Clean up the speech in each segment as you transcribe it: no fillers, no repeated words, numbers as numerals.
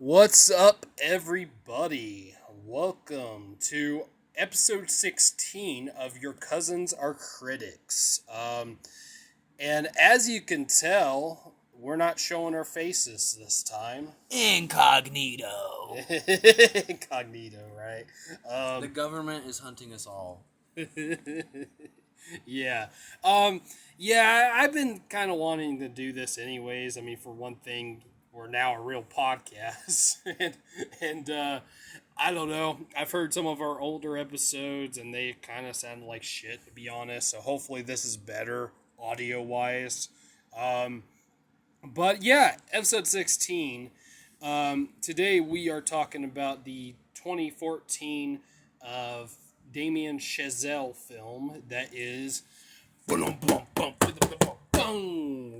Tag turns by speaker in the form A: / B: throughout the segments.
A: What's up, everybody? Welcome to episode 16 of Your Cousins Are Critics. And as you can tell, we're not showing our faces this time.
B: Incognito.
A: Incognito, right?
B: The government is hunting us all.
A: Yeah. Yeah, I've been kind of wanting to do this anyways. I mean, for one thing, we're now a real podcast. and I don't know. I've heard some of our older episodes, and they kind of sound like shit, to be honest. So hopefully this is better audio-wise. But yeah, episode 16. Today we are talking about the 2014 Damien Chazelle film that is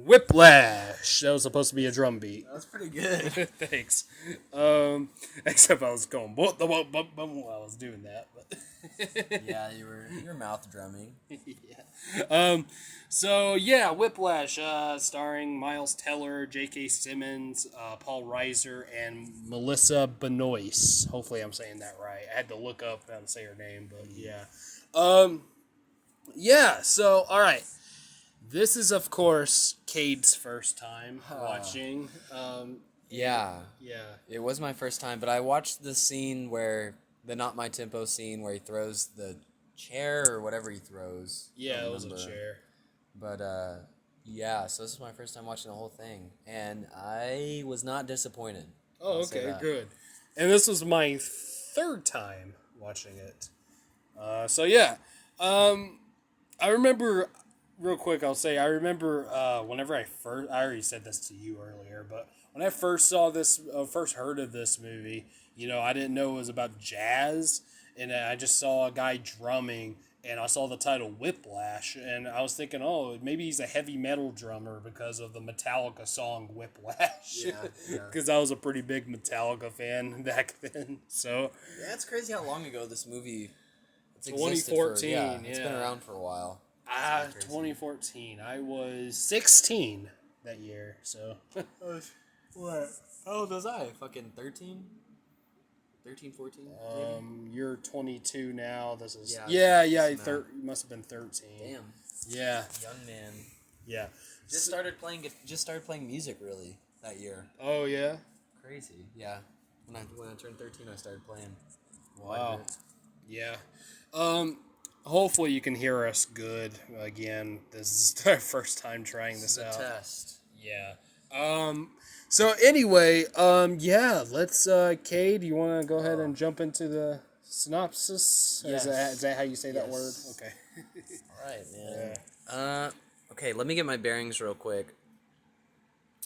A: Whiplash. That was supposed to be a drum beat.
B: That's pretty good.
A: Thanks. Except I was going while I was doing that. But
B: Yeah, you're mouth drumming.
A: yeah. So yeah, Whiplash, starring Miles Teller, J.K. Simmons, Paul Reiser, and Melissa Benoist. Hopefully, I'm saying that right. I had to look up and say her name, but yeah. Yeah. So all right. This is, of course, Cade's first time watching.
B: Yeah,
A: Yeah.
B: it was my first time, but I watched the scene the Not My Tempo scene where he throws the chair or whatever he throws.
A: Yeah, it was a chair.
B: But yeah, so this is my first time watching the whole thing, and I was not disappointed.
A: Oh,
B: I'll say
A: okay,
B: that.
A: good. And this was my third time watching it. So yeah, I remember real quick. I'll say I remember whenever I already said this to you earlier, but when I first saw this, first heard of this movie, I didn't know it was about jazz, and I just saw a guy drumming. And I saw the title Whiplash, and I was thinking, oh, maybe he's a heavy metal drummer because of the Metallica song Whiplash.
B: Yeah.
A: Because I was a pretty big Metallica fan back then. So
B: Yeah, it's crazy how long ago this movie. It's
A: 2014.
B: It's been around for a while.
A: 2014. I was 16 that year. So
B: What? How old was I? Fucking 13? 13, 14?
A: you're 22 now. This is
B: Yeah,
A: yeah.
B: it's
A: You must have been 13.
B: Damn.
A: Yeah,
B: Young man.
A: yeah.
B: Just started playing music really that year.
A: Oh yeah.
B: Crazy. Yeah. When I turned 13, I started playing.
A: Wow. Yeah. Hopefully you can hear us good again. This is our first time trying this out.
B: Test.
A: Yeah. So anyway, yeah, let's Cade, you want to go ahead and jump into the synopsis?
B: Yes.
A: Is that how you say that word?
B: Yes.
A: Okay.
B: All right, man. Okay, let me get my bearings real quick.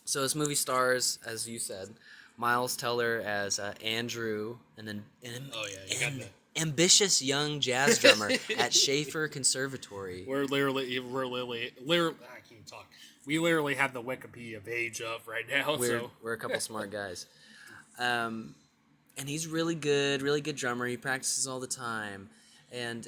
B: So this movie stars, as you said, Miles Teller as Andrew, and then
A: Oh yeah, you got that.
B: ambitious young jazz drummer at Schaefer Conservatory.
A: We're literally I can't talk. We literally have the Wikipedia page up right now.
B: We're a couple smart guys. And he's really good drummer. He practices all the time. And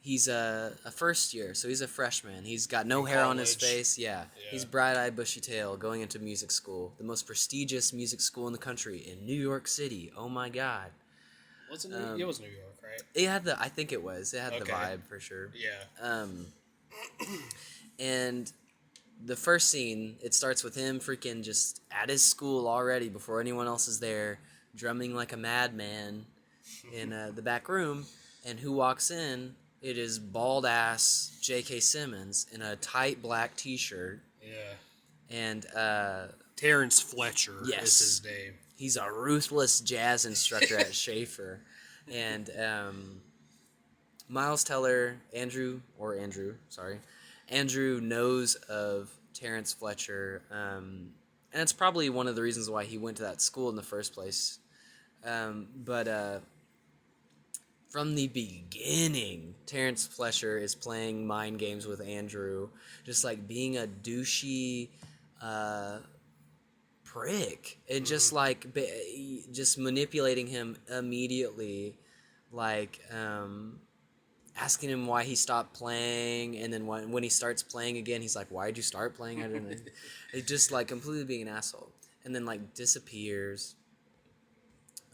B: he's a first year, so he's a freshman. He's got no hair on his
A: college.
B: face. Yeah. He's bright-eyed, bushy-tailed, going into music school. The most prestigious music school in the country in New York City. Oh, my God.
A: It was New York, right?
B: It had I think it was. It had the
A: Okay.
B: vibe, for sure.
A: Yeah.
B: And the first scene, it starts with him freaking just at his school already before anyone else is there, drumming like a madman in the back room. And who walks in? It is bald-ass J.K. Simmons in a tight black T-shirt.
A: Yeah.
B: And
A: Terrence Fletcher
B: Yes.
A: is his name.
B: he's a ruthless jazz instructor at Schaefer. And Miles Teller, Andrew knows of Terrence Fletcher, and it's probably one of the reasons why he went to that school in the first place. But from the beginning, Terrence Fletcher is playing mind games with Andrew, just like being a douchey prick, and just like just manipulating him immediately, like asking him why he stopped playing, and then when he starts playing again, he's like, "Why'd you start playing?" I don't know. It's just like completely being an asshole. and then like disappears.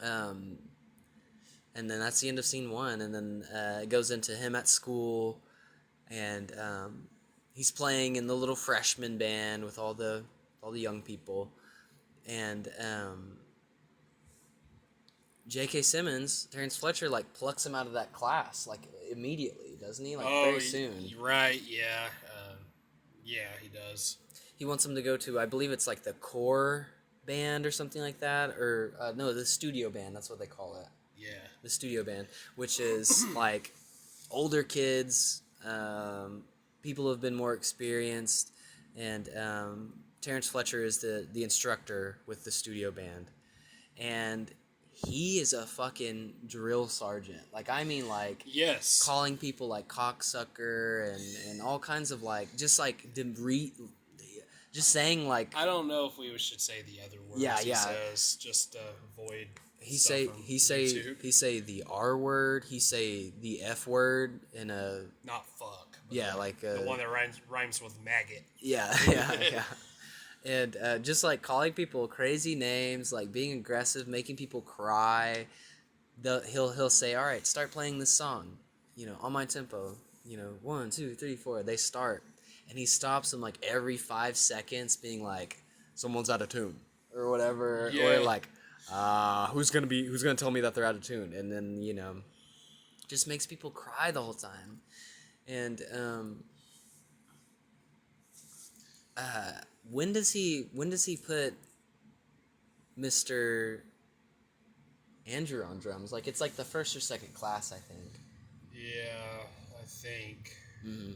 B: And then that's the end of scene 1, and then it goes into him at school, and he's playing in the little freshman band with all the young people, and J.K. Simmons, Terrence Fletcher, like plucks him out of that class like immediately, doesn't he? Like very soon.
A: Right? Yeah. Yeah, he does.
B: He wants him to go to, I believe it's like the core band or something like that, or no, the studio band. That's what they call it.
A: Yeah.
B: The studio band, which is like older kids, people who have been more experienced, and Terrence Fletcher is the instructor with the studio band, and he is a fucking drill sergeant. Like, I mean, like,
A: yes,
B: calling people like cocksucker and all kinds of like, just like just saying like,
A: I don't know if we should say the other words.
B: Yeah.
A: He says just avoid.
B: He say the R word. He say the F word in a
A: not fuck.
B: Yeah, like
A: the one that rhymes with maggot.
B: Yeah. And just like calling people crazy names, like being aggressive, making people cry. He'll say, "All right, start playing this song, on my tempo. 1, 2, 3, 4." They start, and he stops them like every 5 seconds, being like, "Someone's out of tune," or whatever, or like, who's gonna tell me that they're out of tune? And then just makes people cry the whole time. And when does he put Mr. Andrew on drums? Like, it's like the first or second class, I think.
A: Yeah, I think.
B: Mm-hmm.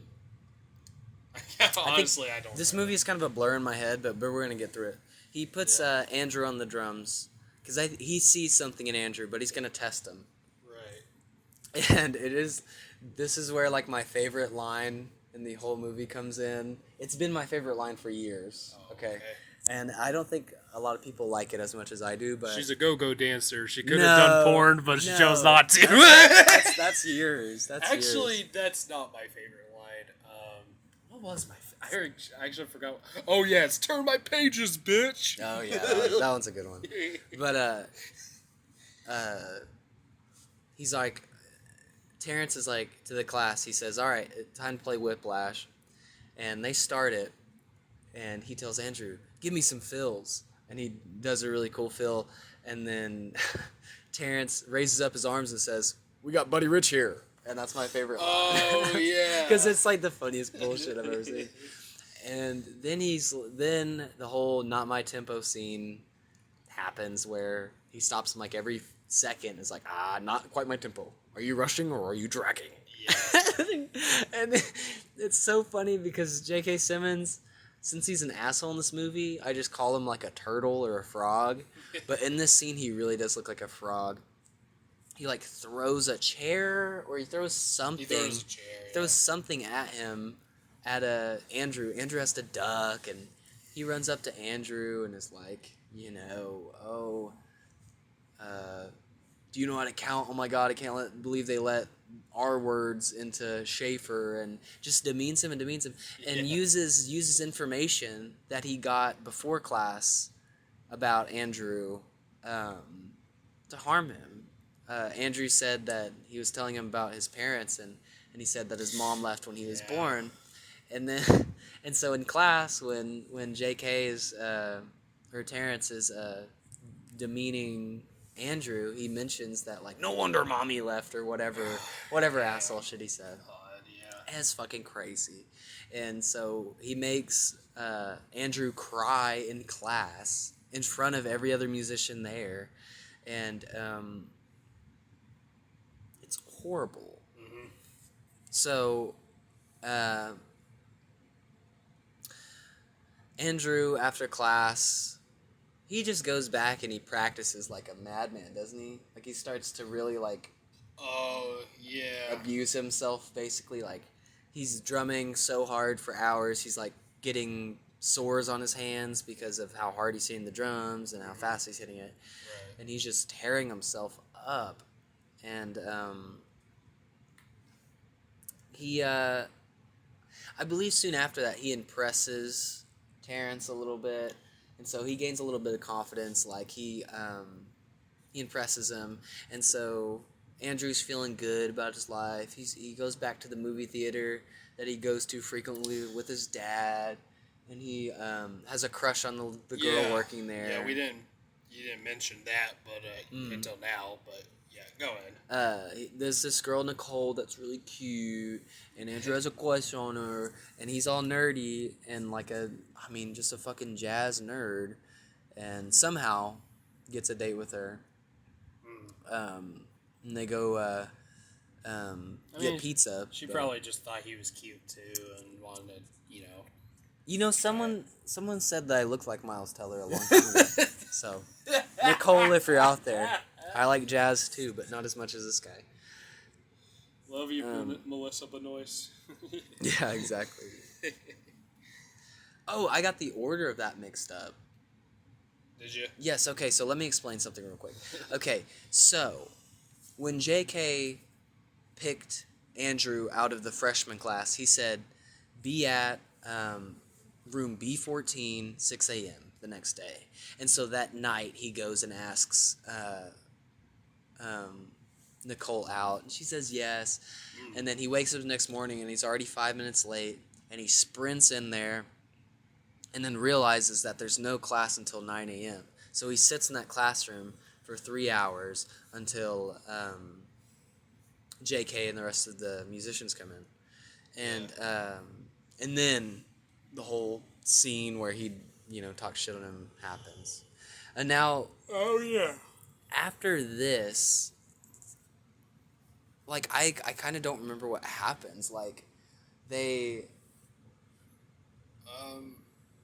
A: Honestly, I don't.
B: This movie is kind of a blur in my head, but we're gonna get through it. He puts Andrew on the drums because he sees something in Andrew, but he's gonna test him.
A: Right.
B: And this is where like my favorite line in the whole movie comes in. It's been my favorite line for years. Okay. And I don't think a lot of people like it as much as I do, but
A: she's a go-go dancer. She could have done porn, but she chose not to.
B: That's yours.
A: That's not my favorite line. What was my? I actually forgot. Oh yeah, it's "Turn my pages, bitch."
B: Oh yeah, that one's a good one. But he's like, Terrence is like to the class. He says, "All right, time to play Whiplash," and they start it. And he tells Andrew, "Give me some fills." And he does a really cool fill. And then Terrence raises up his arms and says, "We got Buddy Rich here." And that's my favorite line.
A: Oh, yeah.
B: Because it's like the funniest bullshit I've ever seen. And then the whole not my tempo scene happens where he stops him like every second. It's like, not quite my tempo. Are you rushing or are you dragging? Yeah. And it's so funny because J.K. Simmons, since he's an asshole in this movie, I just call him like a turtle or a frog. But in this scene, he really does look like a frog. He like throws a chair, or he throws something. He throws something at him, at Andrew. Andrew has to duck, and he runs up to Andrew and is like, do you know how to count? Oh my God, I can't believe they let R words into Schaefer, and just demeans him, and uses information that he got before class about Andrew to harm him. Andrew said that he was telling him about his parents, and he said that his mom left when he was born, and then and so in class when JK's or Terrence is demeaning Andrew, he mentions that like, no wonder mommy left, or whatever asshole shit he said. And it's fucking crazy. And so he makes Andrew cry in class in front of every other musician there, and it's horrible. Mm-hmm. So Andrew, after class, he just goes back and he practices like a madman, doesn't he? Like, he starts to really like abuse himself, basically. Like, he's drumming so hard for hours, he's like getting sores on his hands because of how hard he's hitting the drums and how fast he's hitting it. Right. And he's just tearing himself up. And he I believe soon after that he impresses Terrence a little bit, And so he gains a little bit of confidence, like he impresses him, and so Andrew's feeling good about his life. He goes back to the movie theater that he goes to frequently with his dad, and he has a crush on the girl working there.
A: Yeah, you didn't mention that, but until now, but yeah, go ahead.
B: There's this girl Nicole that's really cute, and Andrew has a crush on her, and he's all nerdy and just a fucking jazz nerd, and somehow gets a date with her. And they go get pizza.
A: She probably just thought he was cute too and wanted to,
B: Someone said that I looked like Miles Teller a long time ago. So, Nicole, if you're out there, I like jazz too, but not as much as this guy.
A: Love you, Melissa Benoist.
B: Yeah, exactly. Oh, I got the order of that mixed up.
A: Did you?
B: Yes, okay, so let me explain something real quick. Okay, so when JK picked Andrew out of the freshman class, he said, be at room B14, 6 a.m. the next day. And so that night he goes and asks Nicole out, and she says yes. And then he wakes up the next morning and he's already 5 minutes late, and he sprints in there and then realizes that there's no class until 9 a.m. So he sits in that classroom for 3 hours until JK and the rest of the musicians come in. And then the whole scene where he, talks shit on him happens. And now...
A: Oh, yeah.
B: After this, I kind of don't remember what happens.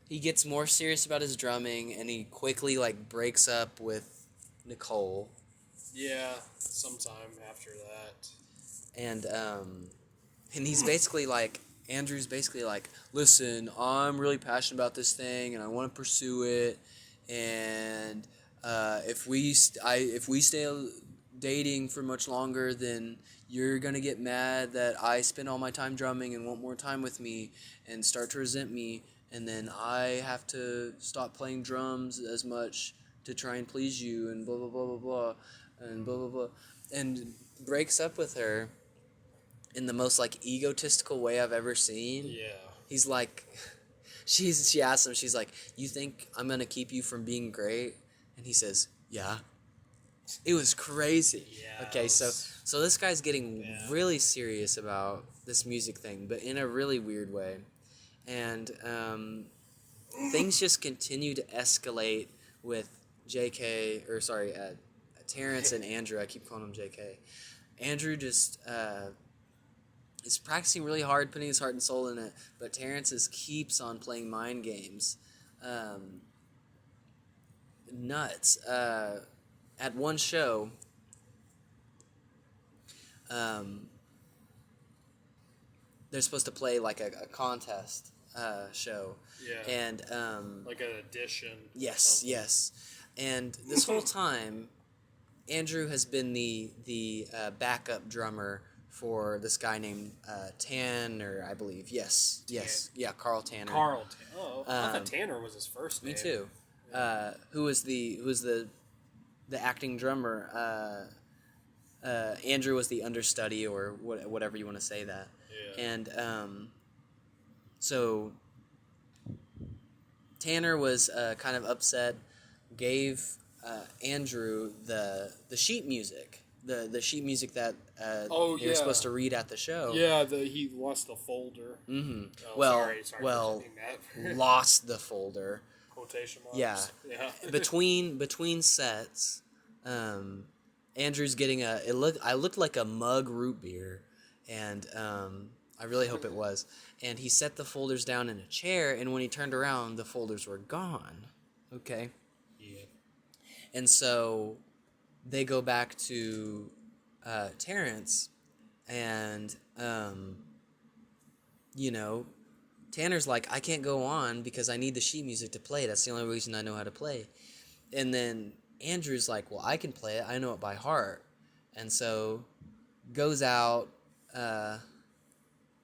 B: He gets more serious about his drumming, and he quickly, breaks up with Nicole.
A: Yeah, sometime after that.
B: And he's basically Andrew's basically listen, I'm really passionate about this thing, and I want to pursue it, and if we stay dating for much longer, then you're going to get mad that I spend all my time drumming and want more time with me and start to resent me, and then I have to stop playing drums as much to try and please you, and blah, blah, blah, blah, blah, and blah, blah, blah, and breaks up with her in the most, egotistical way I've ever seen.
A: Yeah.
B: He's she asks him, she's like, you think I'm going to keep you from being great? And he says, yeah. It was crazy.
A: Yeah.
B: Okay, so this guy's getting really serious about this music thing, but in a really weird way. And things just continue to escalate with Terrence and Andrew. I keep calling him JK. Andrew just is practicing really hard, putting his heart and soul in it, but Terrence keeps on playing mind games. Nuts. At one show, they're supposed to play a contest show.
A: Yeah.
B: And
A: an audition.
B: Yes. And this whole time, Andrew has been the backup drummer for this guy named Tanner, I believe. Yes. Yeah, Carl Tanner.
A: Carl Tanner. Oh, I thought Tanner was his first name.
B: Me too. Who was the acting drummer? Andrew was the understudy, or whatever you want to say that.
A: Yeah.
B: And so Tanner was kind of upset, gave Andrew the sheet music. The sheet music that they were supposed to read at the show.
A: Yeah, he lost the folder.
B: Mm-hmm.
A: Oh,
B: sorry lost the folder.
A: Quotation marks.
B: Yeah. Between sets, Andrew's getting I looked like a mug root beer, and I really hope it was. And he set the folders down in a chair, and when he turned around, the folders were gone. Okay.
A: Yeah.
B: And so they go back to Terrence, and Tanner's like, I can't go on because I need the sheet music to play. That's the only reason I know how to play. And then Andrew's like, well, I can play it. I know it by heart. And so goes out,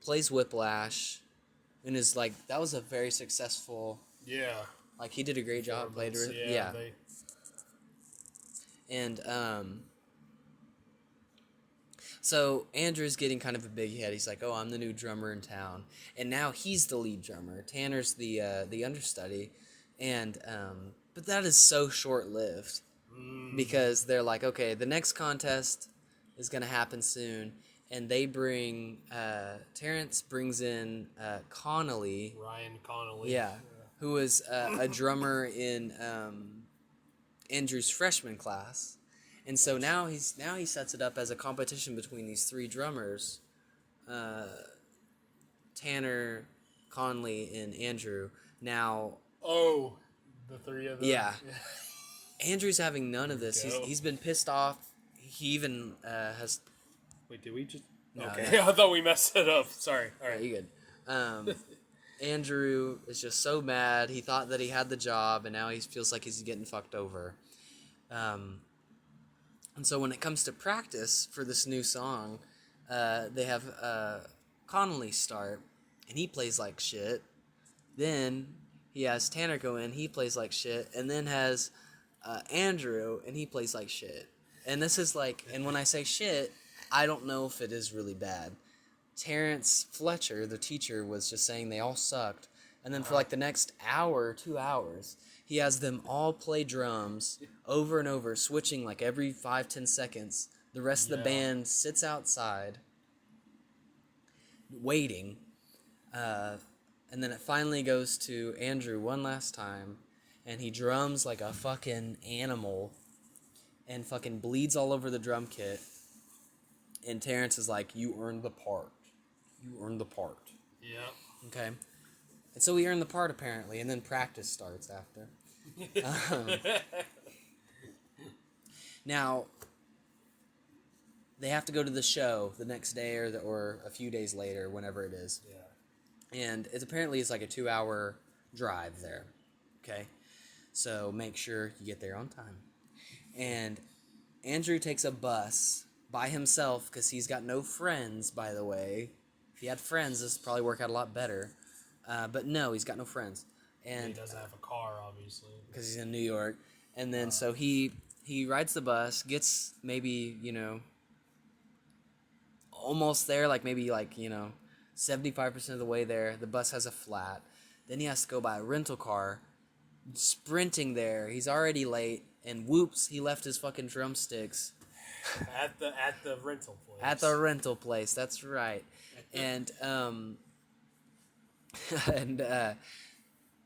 B: plays Whiplash, and is like, that was a very successful Like, he did a great job. Played it. Yeah. And, so Andrew's getting kind of a big head. He's like, "Oh, I'm the new drummer in town," and now he's the lead drummer. Tanner's the understudy, and but that is so short lived because they're like, "Okay, the next contest is gonna happen soon," and they bring Terrence brings in Connolly,
A: Ryan Connolly,
B: yeah, who was a drummer in Andrew's freshman class. And so now he sets it up as a competition between these three drummers, Tanner, Conley, and Andrew. Now,
A: the three of them.
B: Yeah. Andrew's having none of this. He's been pissed off. He even has.
A: Wait, did we just?
B: No,
A: okay,
B: no.
A: I thought we messed it up. Sorry. All right,
B: you good. Andrew is just so mad. He thought that he had the job, and now he feels like he's getting fucked over. And so when it comes to practice for this new song, they have Connolly start, and he plays like shit. Then he has Tanner go in, he plays like shit, and then has Andrew, and he plays like shit. And this is like, and when I say shit, I don't know if it is really bad. Terrence Fletcher, the teacher, was just saying they all sucked. And then for like the next hour, 2 hours, he has them all play drums over and over, switching like every 5-10 seconds. The rest of the band sits outside, waiting. And then it finally goes to Andrew one last time, and he drums like a fucking animal and fucking bleeds all over the drum kit. And Terrence is like, "You earned the part. You earned the part."
A: Yeah.
B: Okay. And so he earned the part, apparently, and then practice starts after. Now, they have to go to the show the next day or a few days later, whenever it is.
A: Yeah.
B: And it's like a 2-hour drive there. Okay? So make sure you get there on time. And Andrew takes a bus by himself because he's got no friends, by the way. If he had friends, this would probably work out a lot better. But no, he's got no friends. And
A: he doesn't have a car, obviously.
B: Because he's in New York. And then so he rides the bus, gets maybe, almost there, like maybe 75% of the way there. The bus has a flat. Then he has to go by a rental car, sprinting there. He's already late, and whoops, he left his fucking drumsticks.
A: At the rental place.
B: At the rental place, that's right. And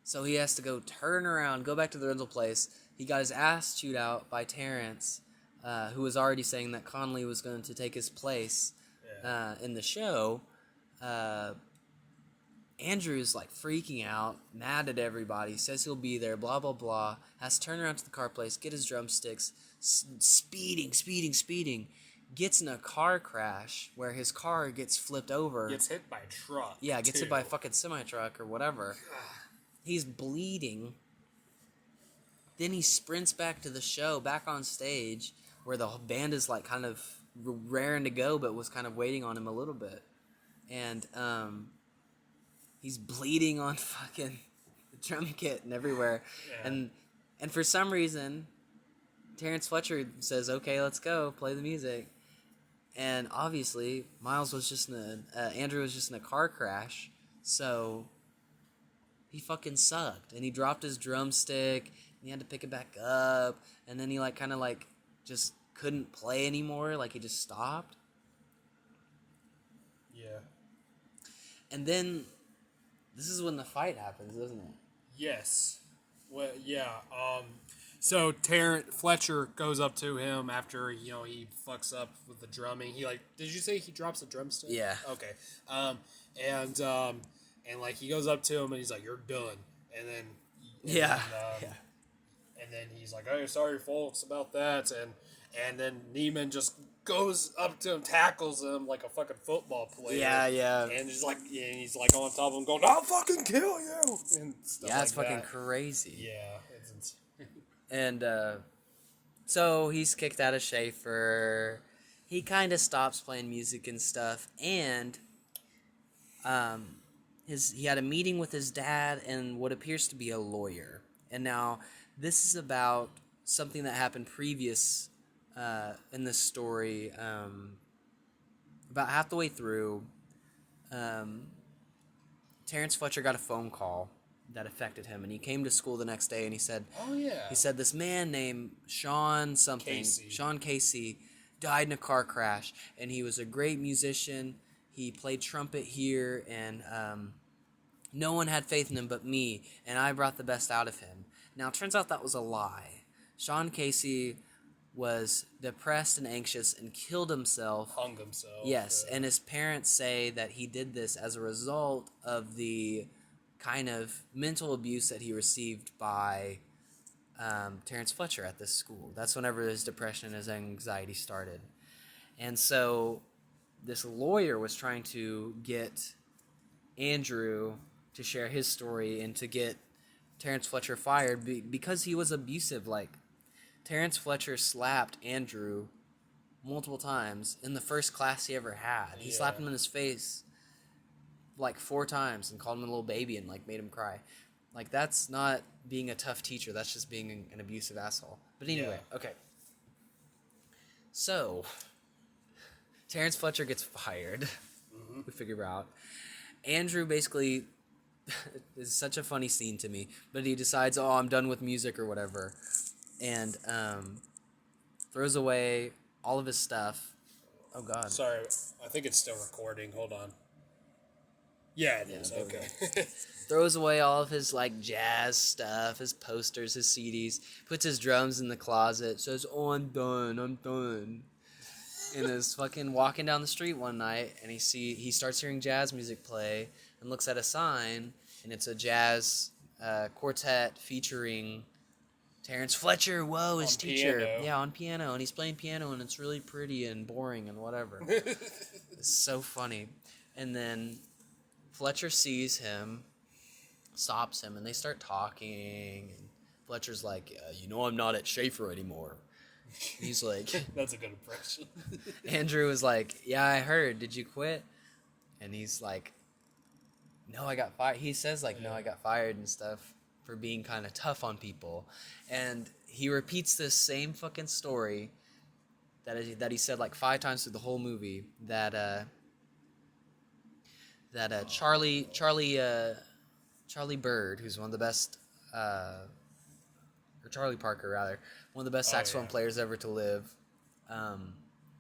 B: so he has to go turn around, go back to the rental place. He got his ass chewed out by Terrence, who was already saying that Conley was going to take his place in the show. Andrew's like freaking out, mad at everybody, says he'll be there, blah, blah, blah. Has to turn around to the car place, get his drumsticks, speeding. Gets in a car crash where his car gets flipped over.
A: Gets hit by a truck.
B: Yeah, gets hit by a fucking semi-truck or whatever. He's bleeding. Then he sprints back to the show, back on stage, where the band is like kind of raring to go, but was kind of waiting on him a little bit. And he's bleeding on fucking the drum kit and everywhere. Yeah. And for some reason, Terrence Fletcher says, "Okay, let's go, play the music." And obviously, Andrew was just in a car crash, so he fucking sucked. And he dropped his drumstick, and he had to pick it back up, and then he just couldn't play anymore, like he just stopped.
A: Yeah.
B: And then, this is when the fight happens, isn't it?
A: Yes. Well, yeah. So Fletcher goes up to him after he fucks up with the drumming. Did you say he drops a drumstick?
B: Yeah.
A: Okay. And he goes up to him and he's like, "You're done." And then And then he's like, "Oh, sorry, folks, about that." And then Neiman just goes up to him, tackles him like a fucking football player.
B: Yeah.
A: And he's like on top of him, going, "I'll fucking kill you!" And stuff
B: yeah, it's
A: like
B: fucking
A: that.
B: crazy.
A: Yeah, it's insane.
B: And so he's kicked out of Schaefer. He kind of stops playing music and stuff. And he had a meeting with his dad and what appears to be a lawyer. And now this is about something that happened previous in this story. About half the way through, Terrence Fletcher got a phone call that affected him, and he came to school the next day, and he said,
A: Oh yeah.
B: he said this man named Sean Casey died in a car crash, and he was a great musician. He played trumpet here, and no one had faith in him but me, and I brought the best out of him. Now, it turns out that was a lie. Sean Casey was depressed and anxious and killed himself.
A: Hung himself.
B: Yes, and his parents say that he did this as a result of the kind of mental abuse that he received by Terrence Fletcher at this school. That's whenever his depression and his anxiety started. And so this lawyer was trying to get Andrew to share his story and to get Terrence Fletcher fired because he was abusive. Like, Terrence Fletcher slapped Andrew multiple times in the first class he ever had. He slapped him in his face like 4 times and called him a little baby and like made him cry. Like, that's not being a tough teacher. That's just being an abusive asshole. But anyway, okay. So, Terrence Fletcher gets fired. Mm-hmm. We figure out. Andrew basically is such a funny scene to me, but he decides, oh, I'm done with music or whatever, and throws away all of his stuff. Oh, God.
A: Sorry, I think it's still recording. Hold on. Yeah, it is. Okay.
B: Throws away all of his, like, jazz stuff, his posters, his CDs, puts his drums in the closet, says, oh, I'm done, and is fucking walking down the street one night, and he starts hearing jazz music play, and looks at a sign, and it's a jazz quartet featuring Terrence Fletcher, his teacher.
A: Piano.
B: Yeah, on piano, and he's playing piano, and it's really pretty and boring and whatever. It's so funny. And then Fletcher sees him, stops him, and they start talking, and Fletcher's like, I'm not at Schaefer anymore. He's like...
A: That's a good impression.
B: Andrew was like, yeah, I heard. Did you quit? And he's like, no, I got fired. He says, like, no, I got fired and stuff for being kind of tough on people. And he repeats this same fucking story that he said like 5 times through the whole movie, that Charlie Bird, who's one of the best, or Charlie Parker rather, one of the best saxophone players ever to live.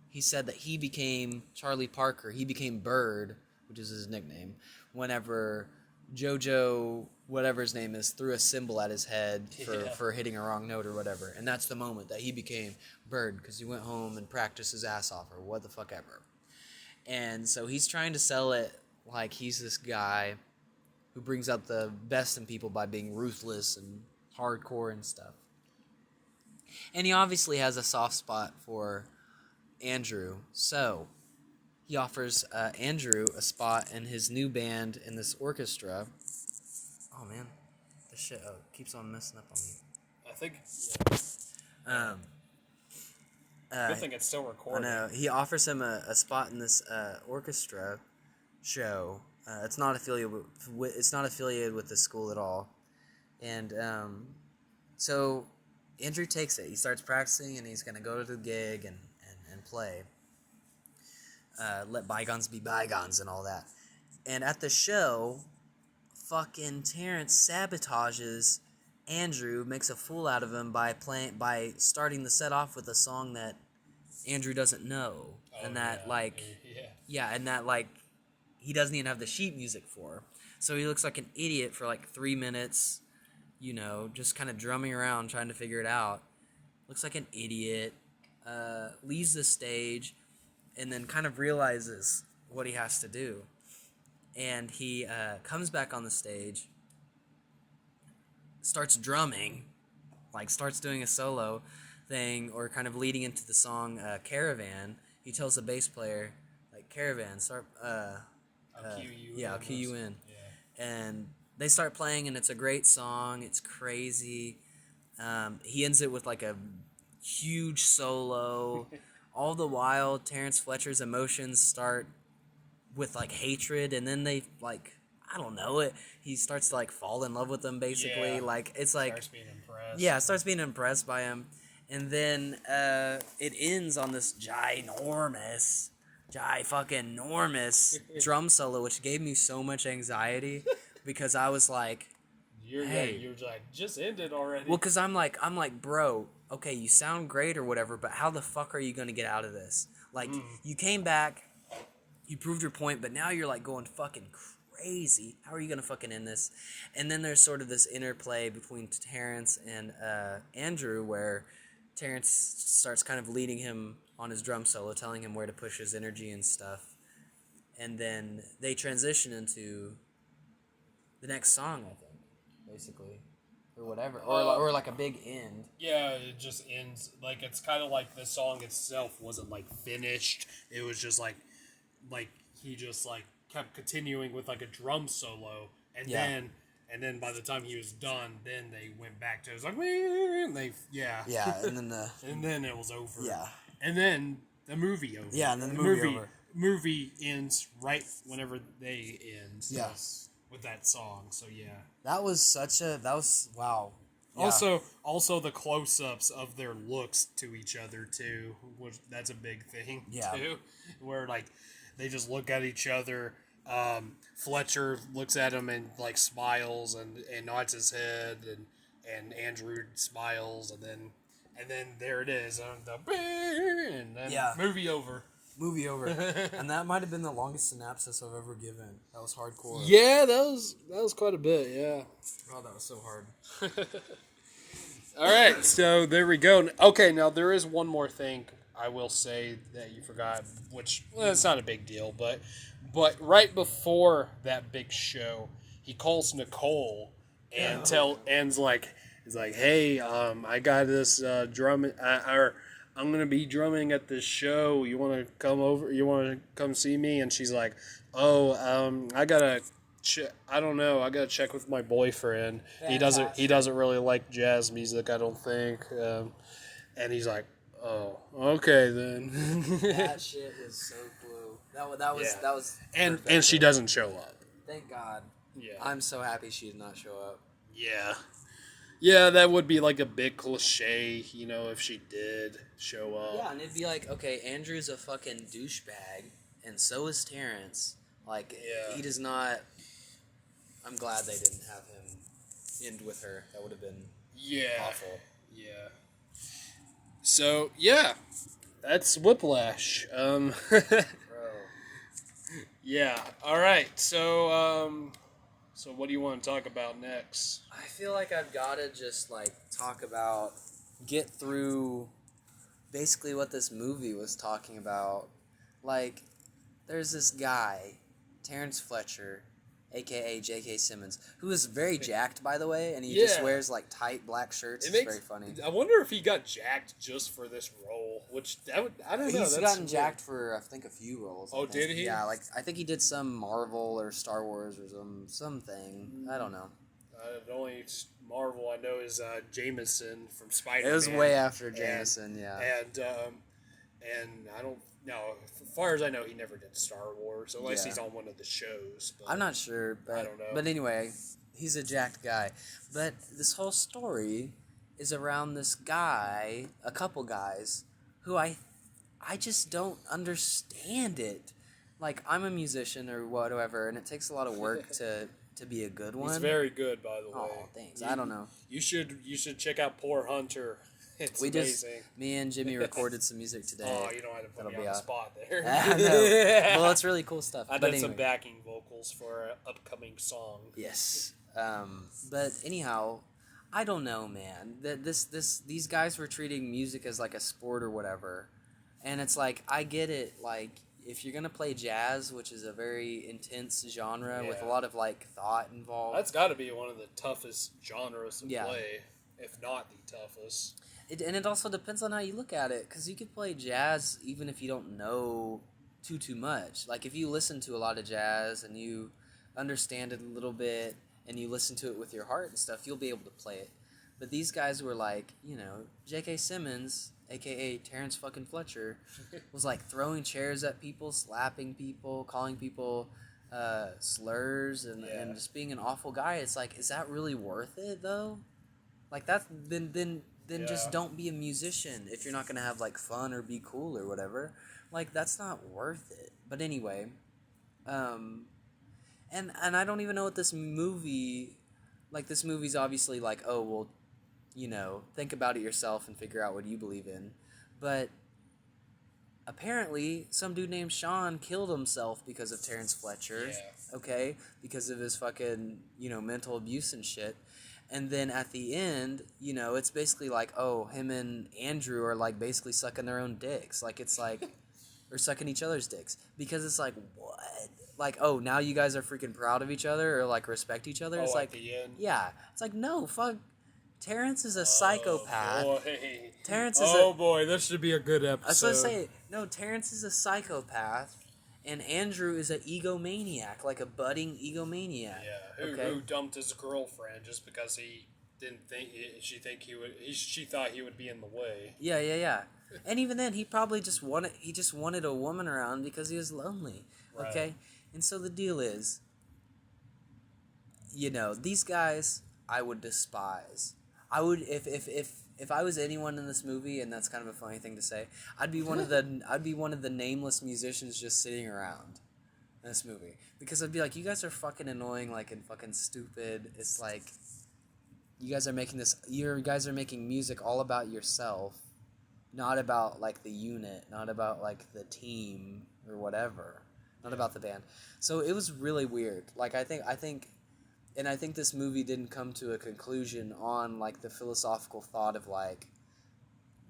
B: He said that he became Charlie Parker. He became Bird, which is his nickname, whenever JoJo, whatever his name is, threw a cymbal at his head for hitting a wrong note or whatever. And that's the moment that he became Bird, because he went home and practiced his ass off or what the fuck ever. And so he's trying to sell it like he's this guy who brings out the best in people by being ruthless and hardcore and stuff. And he obviously has a soft spot for Andrew, so he offers Andrew a spot in his new band in this orchestra. Oh man, this shit keeps on messing up on me.
A: I think. Good thing it's still recording.
B: I know. He offers him a spot in this orchestra show. It's not affiliated with the school at all, and so Andrew takes it. He starts practicing, and he's gonna go to the gig and play. Let bygones be bygones and all that. And at the show, fucking Terrence sabotages Andrew, makes a fool out of him by starting the set off with a song that Andrew doesn't know, and that he doesn't even have the sheet music for. So he looks like an idiot for like 3 minutes, just kind of drumming around trying to figure it out. Looks like an idiot. Leaves the stage, and then kind of realizes what he has to do. And he comes back on the stage, starts drumming, starts doing a solo thing, or kind of leading into the song Caravan. He tells the bass player, Caravan, start...
A: I'll cue you
B: I'll cue you in. Yeah. And they start playing, and it's a great song. It's crazy. He ends it with, a huge solo. All the while, Terrence Fletcher's emotions start with hatred, and then they I don't know it. He starts to like fall in love with them basically.
A: Yeah.
B: Like it's like
A: Starts being impressed.
B: yeah, starts being impressed by him, and then it ends on this fucking enormous drum solo, which gave me so much anxiety because I was like, hey.
A: You're like, just ended already.
B: Well, because I'm like, bro, okay, you sound great or whatever, but how the fuck are you gonna get out of this? Like, you came back, you proved your point, but now you're like going fucking crazy. How are you gonna fucking end this? And then there's sort of this interplay between Terrence and Andrew, where Terrence starts kind of leading him on his drum solo, telling him where to push his energy and stuff, and then they transition into the next song, I think, basically, or whatever, or like a big end.
A: Yeah, it just ends like it's kind of like the song itself wasn't like finished. It was just like he just like kept continuing with like a drum solo, and then by the time he was done, then they went back to it was like and they and then it was over.
B: Yeah.
A: And then the movie over.
B: Yeah, and then the movie over.
A: Movie ends right whenever they end.
B: Yes.
A: With that song, so yeah.
B: That was wow. Yeah.
A: Also the close-ups of their looks to each other too, which that's a big thing too. Where like they just look at each other. Fletcher looks at him and like smiles and nods his head, and Andrew smiles, and then there it is, and then movie over.
B: And that might have been the longest synopsis I've ever given. That was hardcore.
A: Yeah, that was quite a bit. Yeah.
B: Oh, that was so hard.
A: All right, so there we go. Okay, now there is one more thing I will say that you forgot, which it's not a big deal, but right before that big show, he calls Nicole and he's like, hey, I got this drum I'm gonna be drumming at this show. You want to come over? You want to come see me? And she's like, "Oh, I gotta, I don't know. I gotta check with my boyfriend.
B: Fantastic.
A: He doesn't really like jazz music. I don't think." And he's like, "Oh, okay then."
B: That shit was so cool. That was.
A: And she doesn't show up.
B: Thank God.
A: Yeah.
B: I'm so happy she did not show up.
A: Yeah. Yeah, that would be like a big cliche, if she did show up.
B: Yeah, and it'd be like, okay, Andrew's a fucking douchebag, and so is Terrence. Like, he does not... I'm glad they didn't have him end with her. That would have been awful.
A: Yeah. So, yeah, that's Whiplash.
B: Bro.
A: Yeah, all right, so what do you want to talk about next?
B: I feel like I've got to just, get through basically what this movie was talking about. Like, there's this guy, Terrence Fletcher, a.k.a. J.K. Simmons, who is very jacked, by the way, and he just wears, tight black shirts. It's very funny.
A: I wonder if he got jacked just for this role, which, I don't know.
B: He's gotten jacked for, I think, a few roles.
A: Oh, did he?
B: Yeah, I think he did some Marvel or Star Wars or something. I don't know.
A: The only Marvel I know is Jameson from Spider-Man.
B: It was way after Jameson,
A: And I don't know. As far as I know, he never did Star Wars, unless he's on one of the shows. But
B: I'm not sure, but
A: I don't know.
B: But anyway, he's a jacked guy. But this whole story is around this guy, a couple guys, who I just don't understand it. Like, I'm a musician or whatever, and it takes a lot of work to be a good one.
A: He's very good, by the way.
B: Oh, thanks. I don't know.
A: You should check out Poor Hunter. It's amazing.
B: Me and Jimmy recorded some music today.
A: Oh, you don't have to put me on the spot there.
B: I know. Well, it's really cool stuff.
A: I did some backing vocals for an upcoming song.
B: Yes. But anyhow, I don't know, man. These guys were treating music as like a sport or whatever. And it's like, I get it. Like, if you're going to play jazz, which is a very intense genre with a lot of, thought involved.
A: That's got to be one of the toughest genres to play, if not the toughest.
B: And it also depends on how you look at it, because you could play jazz even if you don't know too much. Like, if you listen to a lot of jazz and you understand it a little bit and you listen to it with your heart and stuff, you'll be able to play it. But these guys were like, J.K. Simmons, a.k.a. Terrence fucking Fletcher, was throwing chairs at people, slapping people, calling people slurs and just being an awful guy. It's like, is that really worth it though? Like that, then just don't be a musician if you're not gonna have like fun or be cool or whatever. Like that's not worth it. But anyway, and I don't even know what this movie, like this movie's obviously like, oh well, you know, think about it yourself and figure out what you believe in, but apparently some dude named Sean killed himself because of Terrence Fletcher.
A: Yeah.
B: Okay, because of his fucking, you know, mental abuse and shit. And then at the end, you know, it's basically like, oh, him and Andrew are like basically sucking their own dicks. Like it's like, or sucking each other's dicks. Because it's like, what? Like, oh, now you guys are freaking proud of each other or like respect each other? It's
A: at
B: like,
A: the end?
B: yeah. It's like, no, fuck. Terrence is a psychopath.
A: Boy.
B: Terrence is
A: boy, this should be a good episode.
B: I was going to say, no, Terrence is a psychopath. And Andrew is an egomaniac, like a budding egomaniac.
A: Yeah, who dumped his girlfriend just because he didn't think she thought he would be in the way.
B: Yeah. And even then, he probably just wanted a woman around because he was lonely.
A: Right.
B: Okay, and so the deal is, you know, these guys I would despise. I would if I was anyone in this movie, and that's kind of a funny thing to say, I'd be one of the nameless musicians just sitting around in this movie, because I'd be like, you guys are fucking annoying, like, and fucking stupid. It's like you guys are making music all about yourself, not about like the unit, not about like the team or whatever, not about the band. So it was really weird. Like I think this movie didn't come to a conclusion on like the philosophical thought of like,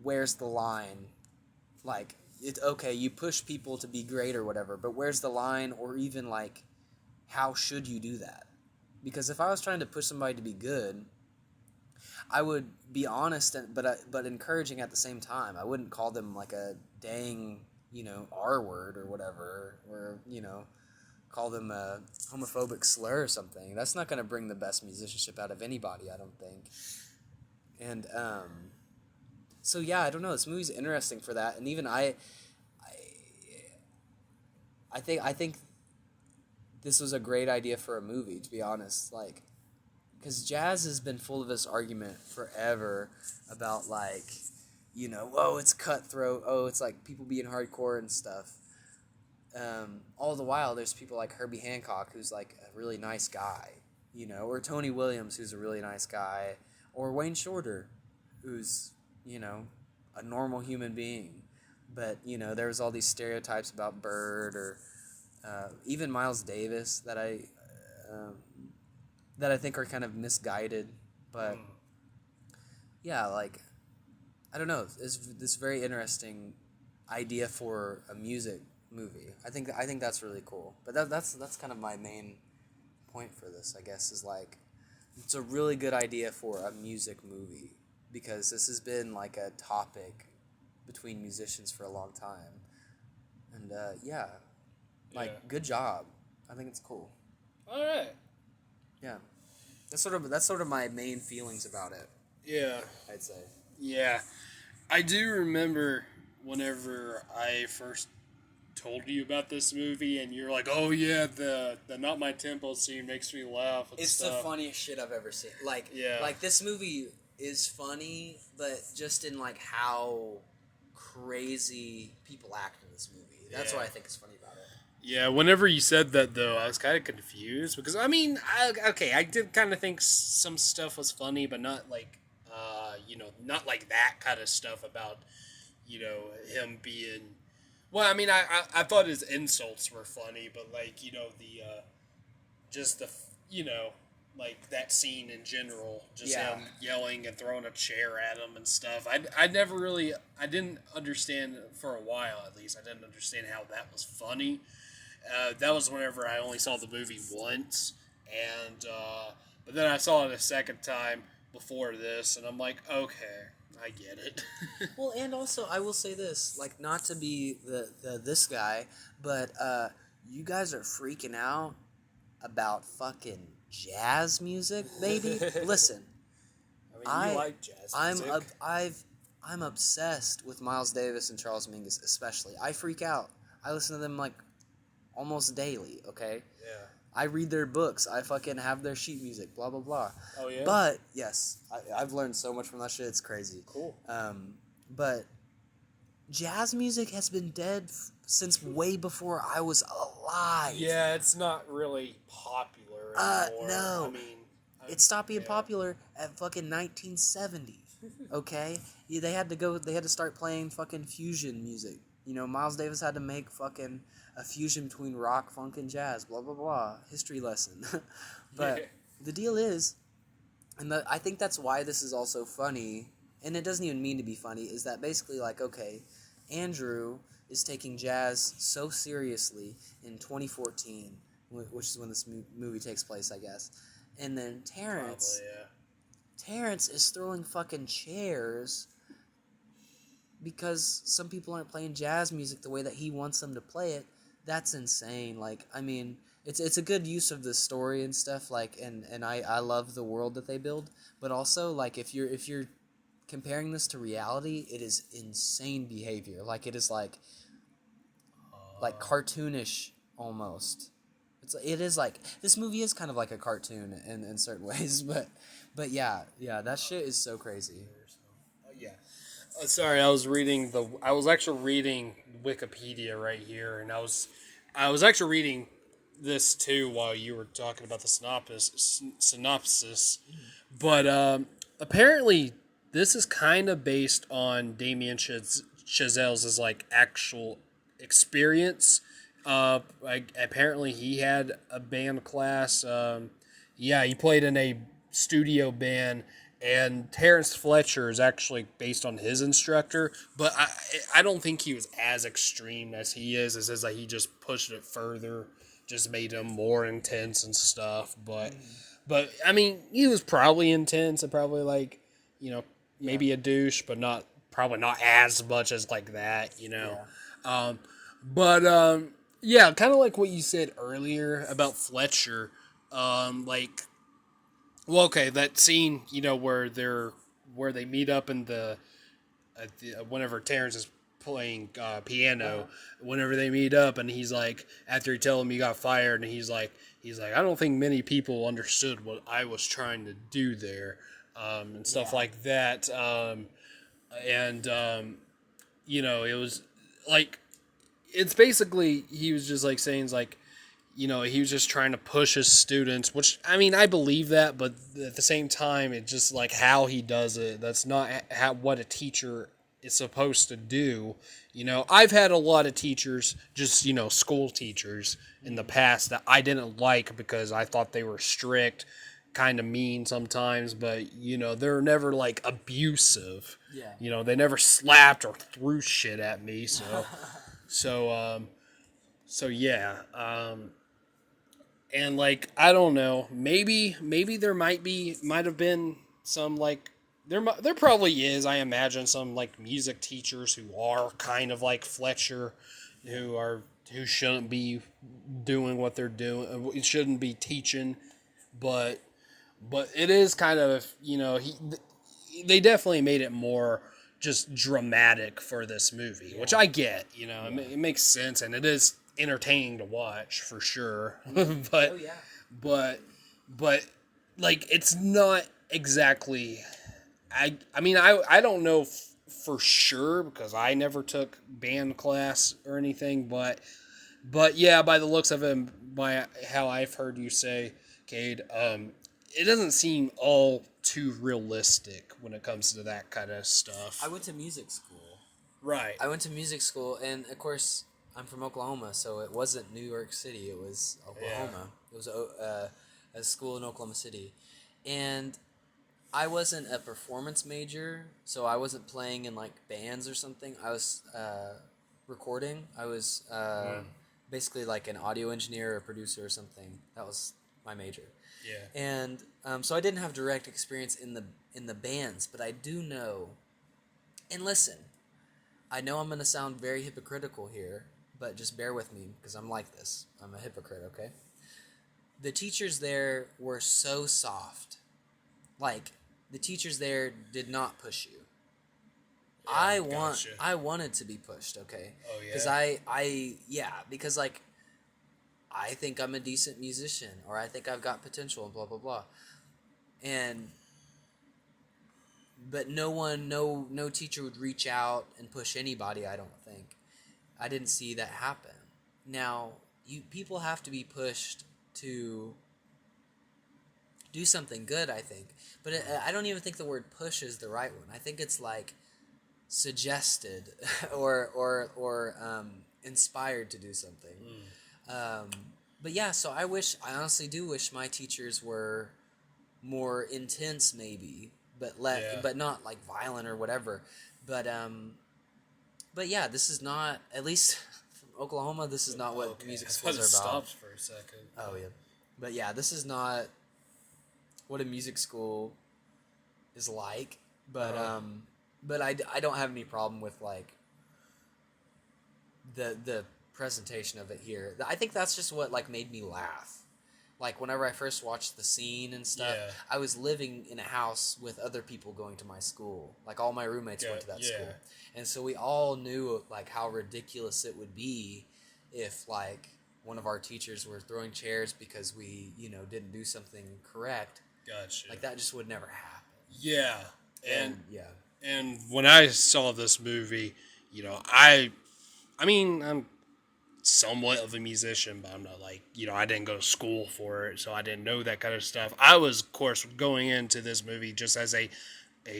B: where's the line? Like, it's okay, you push people to be great or whatever, but where's the line, or even like, how should you do that? Because if I was trying to push somebody to be good, I would be honest, but encouraging at the same time. I wouldn't call them like a dang, you know, R word or whatever, or, you know, call them a homophobic slur or something. That's not going to bring the best musicianship out of anybody, I don't think. And so yeah, I don't know. This movie's interesting for that, and even I think this was a great idea for a movie, to be honest. Like, because jazz has been full of this argument forever about, like, you know, oh, it's cutthroat, oh, it's like people being hardcore and stuff. All the while, there's people like Herbie Hancock, who's like a really nice guy, you know, or Tony Williams, who's a really nice guy, or Wayne Shorter, who's, you know, a normal human being. But, you know, there was all these stereotypes about Bird, or even Miles Davis that I think are kind of misguided. But yeah, like, I don't know, it's this very interesting idea for a music movie. I think that's really cool. But that's kind of my main point for this, I guess, is like, it's a really good idea for a music movie, because this has been like a topic between musicians for a long time. And good job. I think it's cool.
A: All right.
B: Yeah. That's sort of my main feelings about it.
A: Yeah.
B: I'd say.
A: Yeah. I do remember whenever I first told you about this movie, and you're like, oh yeah, the Not My Tempo scene makes me laugh.
B: It's the funniest shit I've ever seen. Like, like, this movie is funny, but just in like how crazy people act in this movie. That's what I think is funny about it.
A: Yeah, whenever you said that, though, I was kind of confused, because, I mean, I did kind of think some stuff was funny, but not like, not like that kind of stuff about, you know, him being, well, I mean, I thought his insults were funny, but, like, you know, like, that scene in general, just him yelling and throwing a chair at him and stuff. I didn't understand, for a while at least, I didn't understand how that was funny. That was whenever I only saw the movie once, and but then I saw it a second time before this, and I'm like, okay, I get it.
B: Well, and also, I will say this, like, not to be this guy, but you guys are freaking out about fucking jazz music, baby. Listen,
A: I mean, you like jazz music.
B: I'm obsessed with Miles Davis and Charles Mingus, especially. I freak out. I listen to them like almost daily, okay?
A: Yeah.
B: I read their books. I fucking have their sheet music, blah, blah, blah.
A: Oh, yeah?
B: But, yes, I've learned so much from that shit. It's crazy.
A: Cool.
B: But jazz music has been dead since way before I was alive.
A: Yeah, it's not really popular anymore.
B: No.
A: I mean...
B: It stopped being popular at fucking 1970. Okay? Yeah, they had to start playing fucking fusion music. You know, Miles Davis had to make fucking a fusion between rock, funk, and jazz, blah, blah, blah. History lesson. But the deal is, and I think that's why this is also funny, and it doesn't even mean to be funny, is that basically, like, okay, Andrew is taking jazz so seriously in 2014, which is when this movie takes place, I guess. And then Terrence...
A: Probably, yeah.
B: Terrence is throwing fucking chairs because some people aren't playing jazz music the way that he wants them to play it. That's insane. Like, I mean, it's a good use of the story and stuff, like, and I love the world that they build, but also, like, if you're comparing this to reality, it is insane behavior. Like, it is like cartoonish almost. It is like, this movie is kind of like a cartoon in certain ways, but yeah, that shit is so crazy.
A: Yeah. Sorry, I was actually reading Wikipedia right here, and I was actually reading this too while you were talking about the synopsis. But apparently this is kind of based on Damien Chazelle's like actual experience. Apparently he had a band class. He played in a studio band, and Terrence Fletcher is actually based on his instructor, but I don't think he was as extreme as he is. It says that he just pushed it further, just made him more intense and stuff. But I mean, he was probably intense and probably like, maybe a douche, but probably not as much as like that, Yeah. Kind of like what you said earlier about Fletcher, that scene, where they meet up in whenever Terrence is playing piano, whenever they meet up, and he's like, after he tells him he got fired, and he's like, I don't think many people understood what I was trying to do there, and stuff like that, it was like, it's basically, he was just like saying, like, he was just trying to push his students, which, I mean, I believe that, but at the same time, it's just like how he does it. That's not what a teacher is supposed to do. I've had a lot of teachers, just, school teachers in the past that I didn't like because I thought they were strict, kind of mean sometimes, but, they're never, like, abusive.
B: Yeah.
A: They never slapped or threw shit at me, so... So yeah, and like, I don't know, maybe there might have been some, like, there probably is, I imagine, some like music teachers who are kind of like Fletcher, who shouldn't be doing what they're doing, shouldn't be teaching, but it is kind of, they definitely made it more just dramatic for this movie, which I get, it makes sense, and it is entertaining to watch for sure. but like, it's not exactly, I mean, I don't know for sure because I never took band class or anything, but yeah, by the looks of it, by how I've heard you say, Cade, it doesn't seem all too realistic when it comes to that kind of stuff.
B: I went to music school.
A: Right.
B: I went to music school, and of course, I'm from Oklahoma, so it wasn't New York City. It was Oklahoma. Yeah. It was a school in Oklahoma City. And I wasn't a performance major, so I wasn't playing in, like, bands or something. I was recording. I was basically like an audio engineer or producer or something. That was my major.
A: Yeah.
B: And so I didn't have direct experience in the bands, but I do know. And listen, I know I'm gonna sound very hypocritical here, but just bear with me because I'm like this. I'm a hypocrite, okay? The teachers there were so soft. Like, the teachers there did not push you.
A: Yeah,
B: I wanted to be pushed, okay?
A: Oh yeah.
B: Because because like I think I'm a decent musician, or I think I've got potential, and blah blah blah. But no teacher would reach out and push anybody. I don't think. I didn't see that happen. Now, people have to be pushed to do something good, I think. But I don't even think the word push is the right one. I think it's like suggested or inspired to do something. But yeah, so I honestly do wish my teachers were more intense, maybe, but not like violent or whatever. But yeah, this is not, at least from Oklahoma, this is not what music schools are about.
A: Stops for a second.
B: Oh yeah, but yeah, this is not what a music school is like. But I don't have any problem with like the presentation of it here. I think that's just what like made me laugh. Like whenever I first watched the scene and stuff, I was living in a house with other people going to my school. Like all my roommates went to that school. And so we all knew like how ridiculous it would be if like one of our teachers were throwing chairs because we, didn't do something correct.
A: Gotcha.
B: Like that just would never happen.
A: Yeah.
B: Yeah.
A: And when I saw this movie, I'm somewhat of a musician, but I'm not like, I didn't go to school for it, so I didn't know that kind of stuff. I was, of course, going into this movie just as a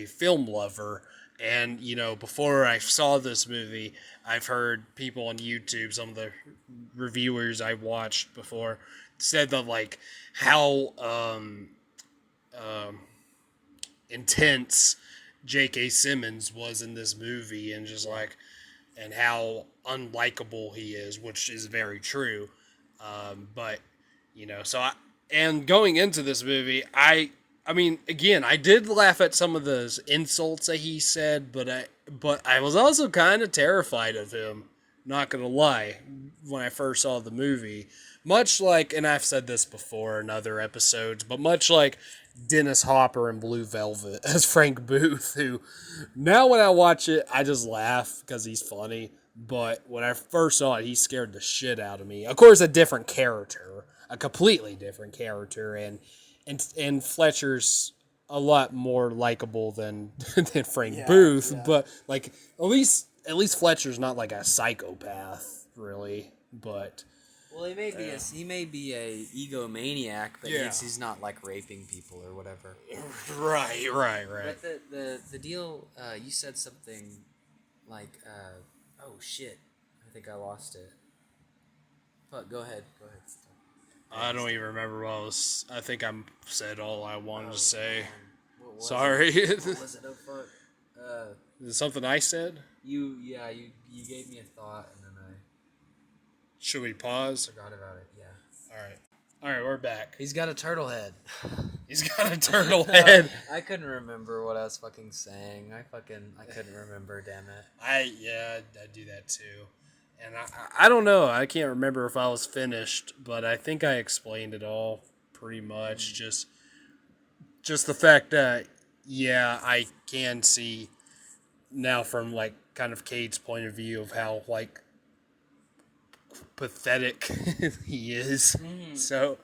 A: film lover. And, before I saw this movie, I've heard people on YouTube, some of the reviewers I watched before, said that, like, how intense J.K. Simmons was in this movie, and just, like, and how unlikable he is, which is very true. But, and going into this movie, I mean, again, I did laugh at some of those insults that he said, but I was also kind of terrified of him, not gonna lie, when I first saw the movie. Much like, and I've said this before in other episodes, but much like Dennis Hopper in Blue Velvet as Frank Booth, who now when I watch it, I just laugh because he's funny. But when I first saw it, he scared the shit out of me. Of course, a different character, a completely different character, and Fletcher's a lot more likable than Frank Booth. Yeah. But like at least Fletcher's not like a psychopath, really. But
B: well, he may be a egomaniac, but he's not like raping people or whatever.
A: Right.
B: But the deal, you said something like, oh shit, I think I lost it. But go ahead.
A: I don't even remember what I think I said all I wanted to say. Sorry.
B: What was it? Oh fuck.
A: Is it something I said?
B: You gave me a thought and then I.
A: Should we pause?
B: Forgot about it. Yeah.
A: All right, we're back.
B: He's got a turtle head.
A: He's got a turtle head.
B: I couldn't remember what I was fucking saying. I couldn't remember. Damn it.
A: I do that too. And I don't know. I can't remember if I was finished, but I think I explained it all pretty much. Just the fact that, I can see now from, like, kind of Cade's point of view of how, like, pathetic he is. So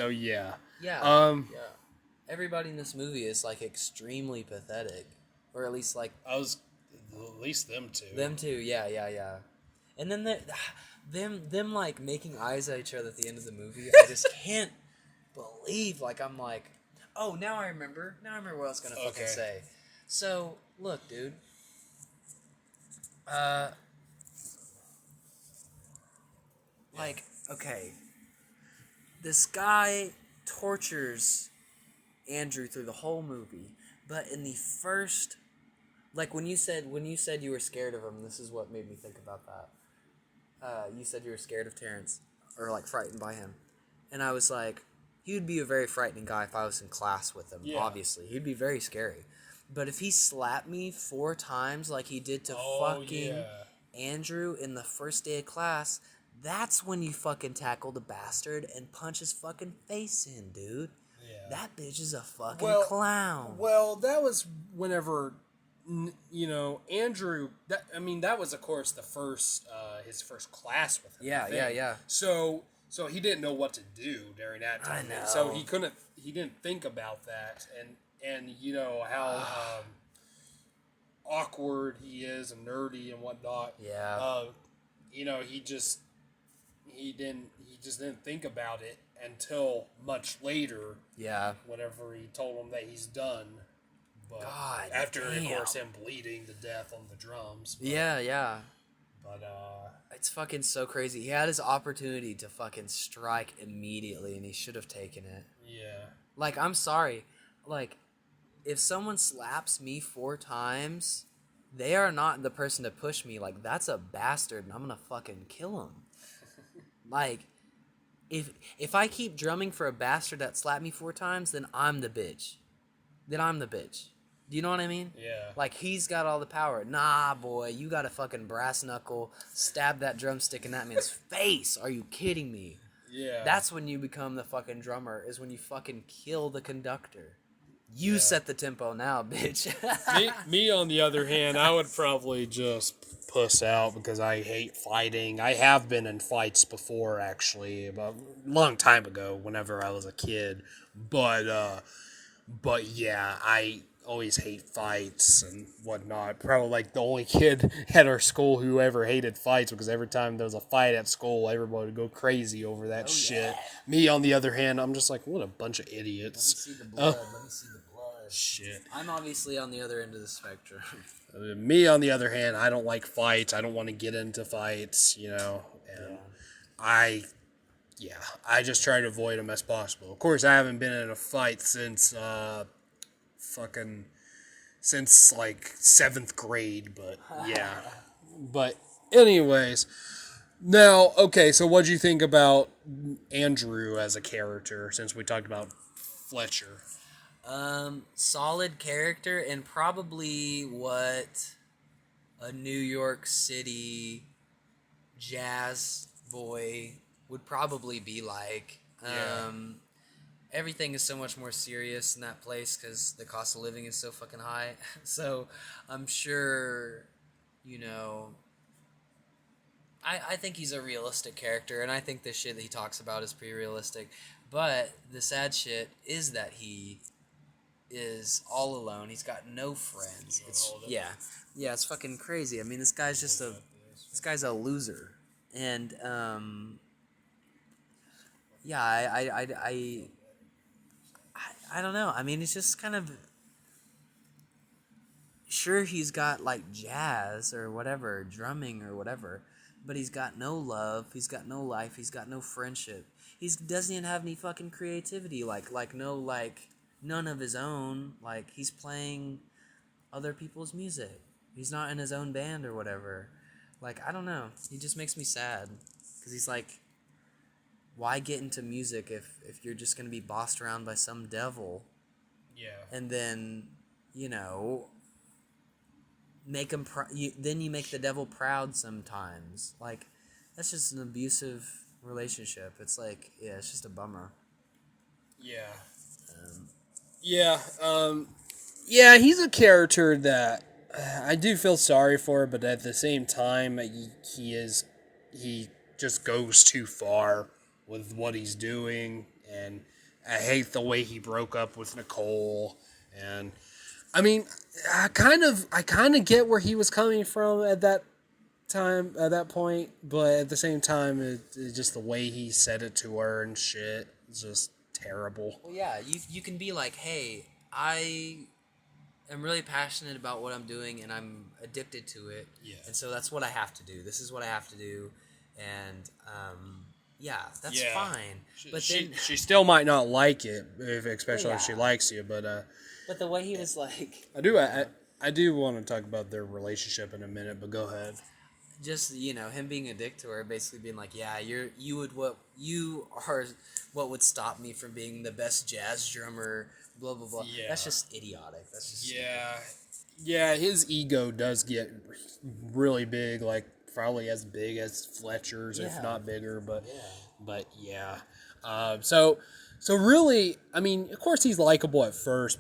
A: yeah.
B: Yeah. Everybody in this movie is, like, extremely pathetic. Or at least, like...
A: At least them two.
B: Them two, yeah. And then them like making eyes at each other at the end of the movie, I just can't believe. Like I'm like, oh, now I remember what I was gonna fucking say. So look, dude. This guy tortures Andrew through the whole movie, but in the first, like when you said you were scared of him, this is what made me think about that. You said you were scared of Terrence, or like frightened by him. And I was like, he would be a very frightening guy if I was in class with him, obviously. He'd be very scary. But if he slapped me 4 times like he did to Andrew in the first day of class, that's when you fucking tackle the bastard and punch his fucking face in, dude. Yeah. That bitch is a fucking clown.
A: Well, that was whenever... Andrew, that was, of course, his first class with him.
B: Yeah.
A: So So he didn't know what to do during that time.
B: I know.
A: So he didn't think about that, and you know how awkward he is and nerdy and whatnot.
B: Yeah.
A: You know, he just didn't think about it until much later.
B: Yeah.
A: Whenever he told him that he's done. But
B: God
A: after,
B: damn.
A: of course, him bleeding to death on the drums. But,
B: Yeah.
A: But
B: It's fucking so crazy. He had his opportunity to fucking strike immediately, and he should have taken it.
A: yeah.
B: Like, I'm sorry. Like, if someone slaps me 4 times, they are not the person to push me. Like, that's a bastard, and I'm gonna fucking kill him. Like, if I keep drumming for a bastard that slapped me 4 times, then I'm the bitch. Do you know what I mean?
A: Yeah.
B: Like, he's got all the power. Nah, boy, you got a fucking brass knuckle, stab that drumstick in that man's face. Are you kidding me?
A: Yeah.
B: That's when you become the fucking drummer, is when you fucking kill the conductor. You set the tempo now, bitch.
A: me, on the other hand, I would probably just puss out because I hate fighting. I have been in fights before, actually, about a long time ago, whenever I was a kid. But yeah, I always hate fights and whatnot. Probably like the only kid at our school who ever hated fights, because every time there was a fight at school, everybody would go crazy over that shit.
B: Yeah.
A: Me, on the other hand, I'm just like, what a bunch of idiots.
B: Let me see the blood.
A: Shit.
B: I'm obviously on the other end of the spectrum.
A: Me, on the other hand, I don't like fights. I don't want to get into fights, you know. And I just try to avoid them as possible. Of course, I haven't been in a fight since since like 7th grade, but yeah. But anyways, now, okay, so what'd you think about Andrew as a character, since we talked about Fletcher?
B: Solid character, and probably what a New York City jazz boy would probably be like. Everything is so much more serious in that place because the cost of living is so fucking high. So I'm sure, you know, I think he's a realistic character, and I think the shit that he talks about is pretty realistic. But the sad shit is that he is all alone. He's got no friends. It's fucking crazy. I mean, this guy's a loser, and I don't know. I mean, it's just kind of, sure, he's got like jazz or whatever, drumming or whatever, but he's got no love. He's got no life. He's got no friendship. He doesn't even have any fucking creativity. None of his own. Like, he's playing other people's music. He's not in his own band or whatever. Like, I don't know. He just makes me sad. Because he's like, why get into music if you're just going to be bossed around by some devil?
A: Yeah.
B: And then, you know, make him then you make the devil proud sometimes. Like, that's just an abusive relationship. It's like, yeah, it's just a bummer.
A: Yeah. Yeah, he's a character that I do feel sorry for, but at the same time, he just goes too far with what he's doing, and I hate the way he broke up with Nicole. And I mean, I kind of get where he was coming from at that point, but at the same time, it just the way he said it to her and shit is just terrible.
B: Well, yeah, you can be like, hey, I am really passionate about what I'm doing, and I'm addicted to it.
A: Yeah.
B: And so that's what I have to do. This is what I have to do. And, that's fine. But then
A: she still might not like it, especially if she likes you. But
B: the way he was like,
A: I do want to talk about their relationship in a minute. But go ahead.
B: just, you know, him being a dick to her, basically being like, yeah, you are what would stop me from being the best jazz drummer. Blah blah blah.
A: Yeah.
B: That's just idiotic. That's just
A: yeah. His ego does get really big, like probably as big as Fletcher's, if not bigger. But yeah. So really, I mean, of course he's likable at first,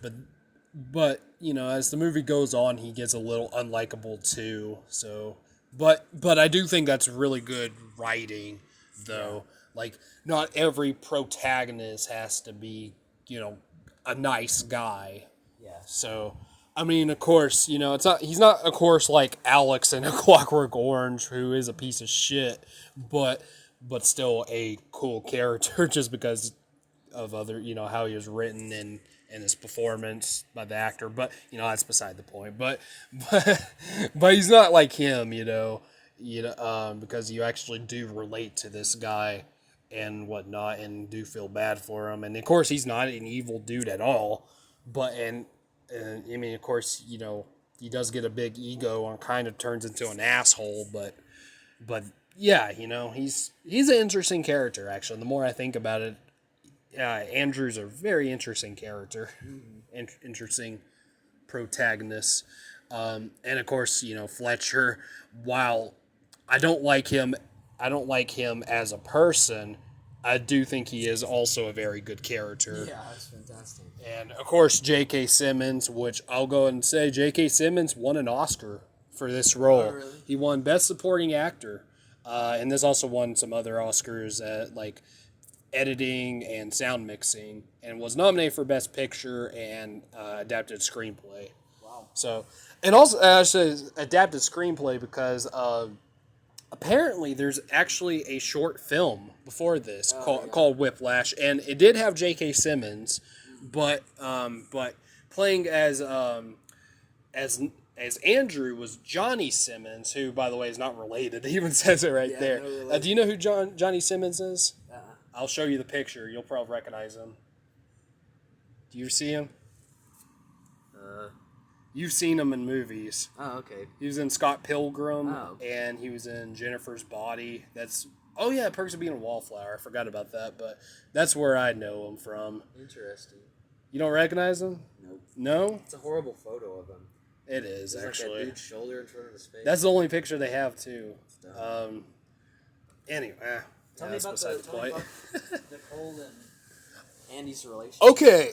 A: but you know, as the movie goes on, he gets a little unlikable too. So, but I do think that's really good writing, though. Like, not every protagonist has to be, a nice guy.
B: Yeah.
A: So, I mean, of course, he's not, of course, like Alex in A Clockwork Orange, who is a piece of shit, but still a cool character just because of other, how he was written and his performance by the actor. But, that's beside the point. But he's not like him, because you actually do relate to this guy and whatnot and do feel bad for him. And of course, he's not an evil dude at all. But, and I mean, of course, he does get a big ego and kind of turns into an asshole. But yeah, he's an interesting character, actually. The more I think about it, Andrew's a very interesting character, interesting protagonist. And of course, Fletcher, while I don't like him as a person, I do think he is also a very good character.
B: Yeah, that's fantastic.
A: And of course, J.K. Simmons, which I'll go and say, J.K. Simmons won an Oscar for this role.
B: Oh, really?
A: He won Best Supporting Actor, and this also won some other Oscars at like editing and sound mixing, and was nominated for Best Picture and adapted screenplay.
B: Wow.
A: So, and also I should say adapted screenplay because apparently there's actually a short film before this called Whiplash, and it did have J.K. Simmons, but playing as Andrew was Johnny Simmons, who, by the way, is not related. He even says it right there. No, do you know who Johnny Simmons is? I'll show you the picture. You'll probably recognize him. Do you see him? You've seen him in movies.
B: Oh, okay.
A: He was in Scott Pilgrim,
B: okay.
A: and he was in Jennifer's Body. Perks of Being a Wallflower. I forgot about that, but that's where I know him from.
B: Interesting.
A: You don't recognize him?
B: Nope.
A: No?
B: It's a horrible photo of him.
A: It is,
B: There's
A: actually.
B: like that dude's shoulder in front of his face.
A: That's the only picture they have, too. Anyway,
B: Tell me about Nicole and Andy's relationship.
A: Okay.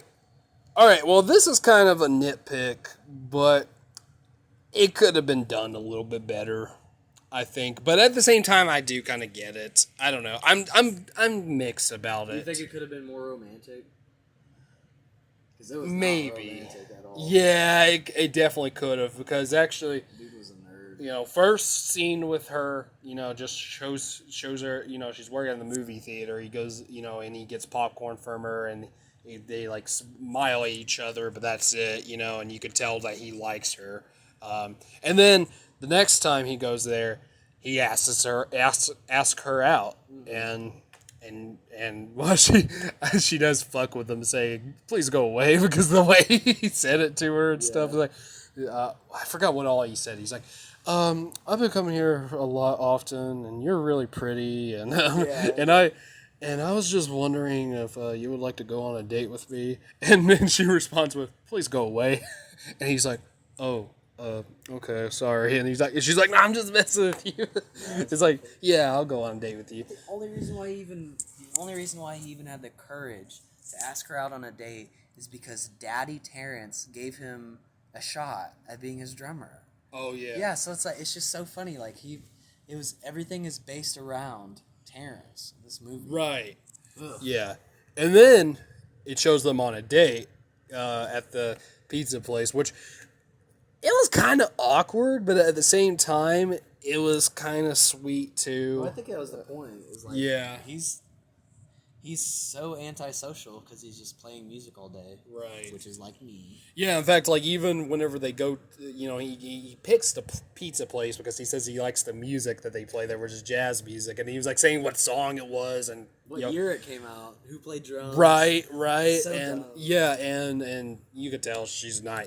A: All right, well, this is kind of a nitpick, but it could have been done a little bit better, I think. But at the same time, I do kind of get it. I don't know. I'm mixed about it.
B: Do you think it could have been more romantic? Because it was
A: maybe
B: not romantic at all.
A: Yeah, it definitely could have, because actually,
B: Dude was a nerd.
A: First scene with her, just shows her, she's working in the movie theater. He goes, and he gets popcorn from her, and they like smile at each other, but that's it, and you could tell that he likes her. And then the next time he goes there, he asks her out, and well, she does fuck with him, saying, "Please go away," because the way he said it to her and stuff. Like, I forgot what all he said. He's like, "I've been coming here a lot often, and you're really pretty, and and I was just wondering if you would like to go on a date with me." And then she responds with, "Please go away," and he's like, "Oh." Okay, sorry. And she's like, "No, I'm just messing with you." It's like, "Yeah, I'll go on a date with you."
B: The only reason why he even had the courage to ask her out on a date is because Daddy Terrence gave him a shot at being his drummer.
A: Oh yeah.
B: Yeah, so it's just so funny. Like everything is based around Terrence. This movie.
A: Right. Ugh. Yeah, and then it shows them on a date at the pizza place, which. It was kind of awkward, but at the same time, it was kind of sweet too.
B: Well, I think that was the point. It was like,
A: yeah,
B: he's so antisocial because he's just playing music all day,
A: right?
B: Which is like me.
A: Yeah, in fact, like even whenever they go, he picks the pizza place because he says he likes the music that they play there, which is jazz music, and he was like saying what song it was and
B: what year it came out, who played drums.
A: Right,
B: So
A: and
B: dumb.
A: yeah, and you could tell she's not.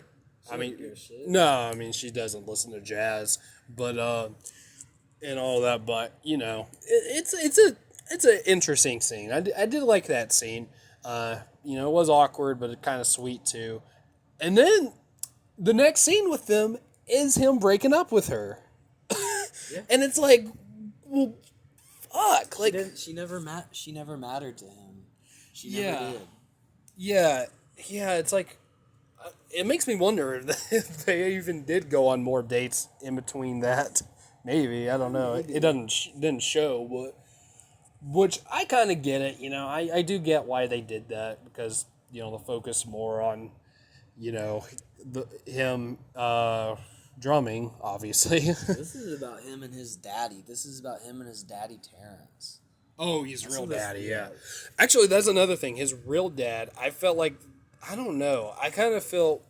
A: She doesn't listen to jazz, but and all that. But it's an interesting scene. I did like that scene. It was awkward, but it kind of sweet too. And then the next scene with them is him breaking up with her, and it's like, well, fuck,
B: she never mattered to him. She never did.
A: Yeah. It's like. It makes me wonder if they even did go on more dates in between that. Maybe, I don't know. It didn't show, which I kind of get it. I do get why they did that because the focus more on him drumming, obviously.
B: This is about him and his daddy. This is about him and his daddy, Terrence.
A: Oh, he's real daddy, yeah. Actually, that's another thing. His real dad, I felt like, I don't know. I kind of felt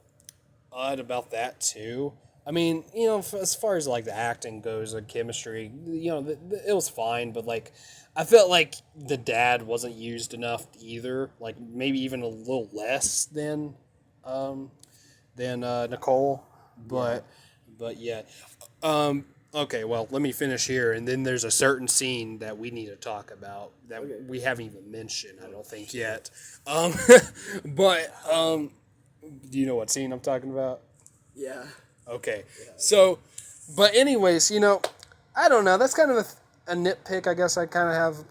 A: odd about that, too. I mean, as far as, like, the acting goes, the chemistry, it was fine. But, like, I felt like the dad wasn't used enough either. Like, maybe even a little less than Nicole. But yeah. Okay, well, let me finish here, and then there's a certain scene that we need to talk about that we haven't even mentioned, I don't think, yet. But, do you know what scene I'm talking about?
B: Yeah.
A: Okay, so, but anyways, I don't know, that's kind of a nitpick, I guess I kind of have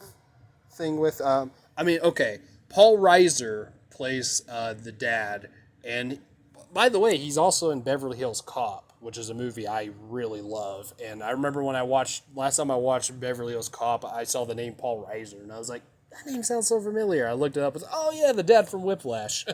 A: thing with, okay, Paul Reiser plays the dad, and by the way, he's also in Beverly Hills Cop, which is a movie I really love. And I remember when last time I watched Beverly Hills Cop, I saw the name Paul Reiser, and I was like, that name sounds so familiar. I looked it up, and oh yeah, the dad from Whiplash.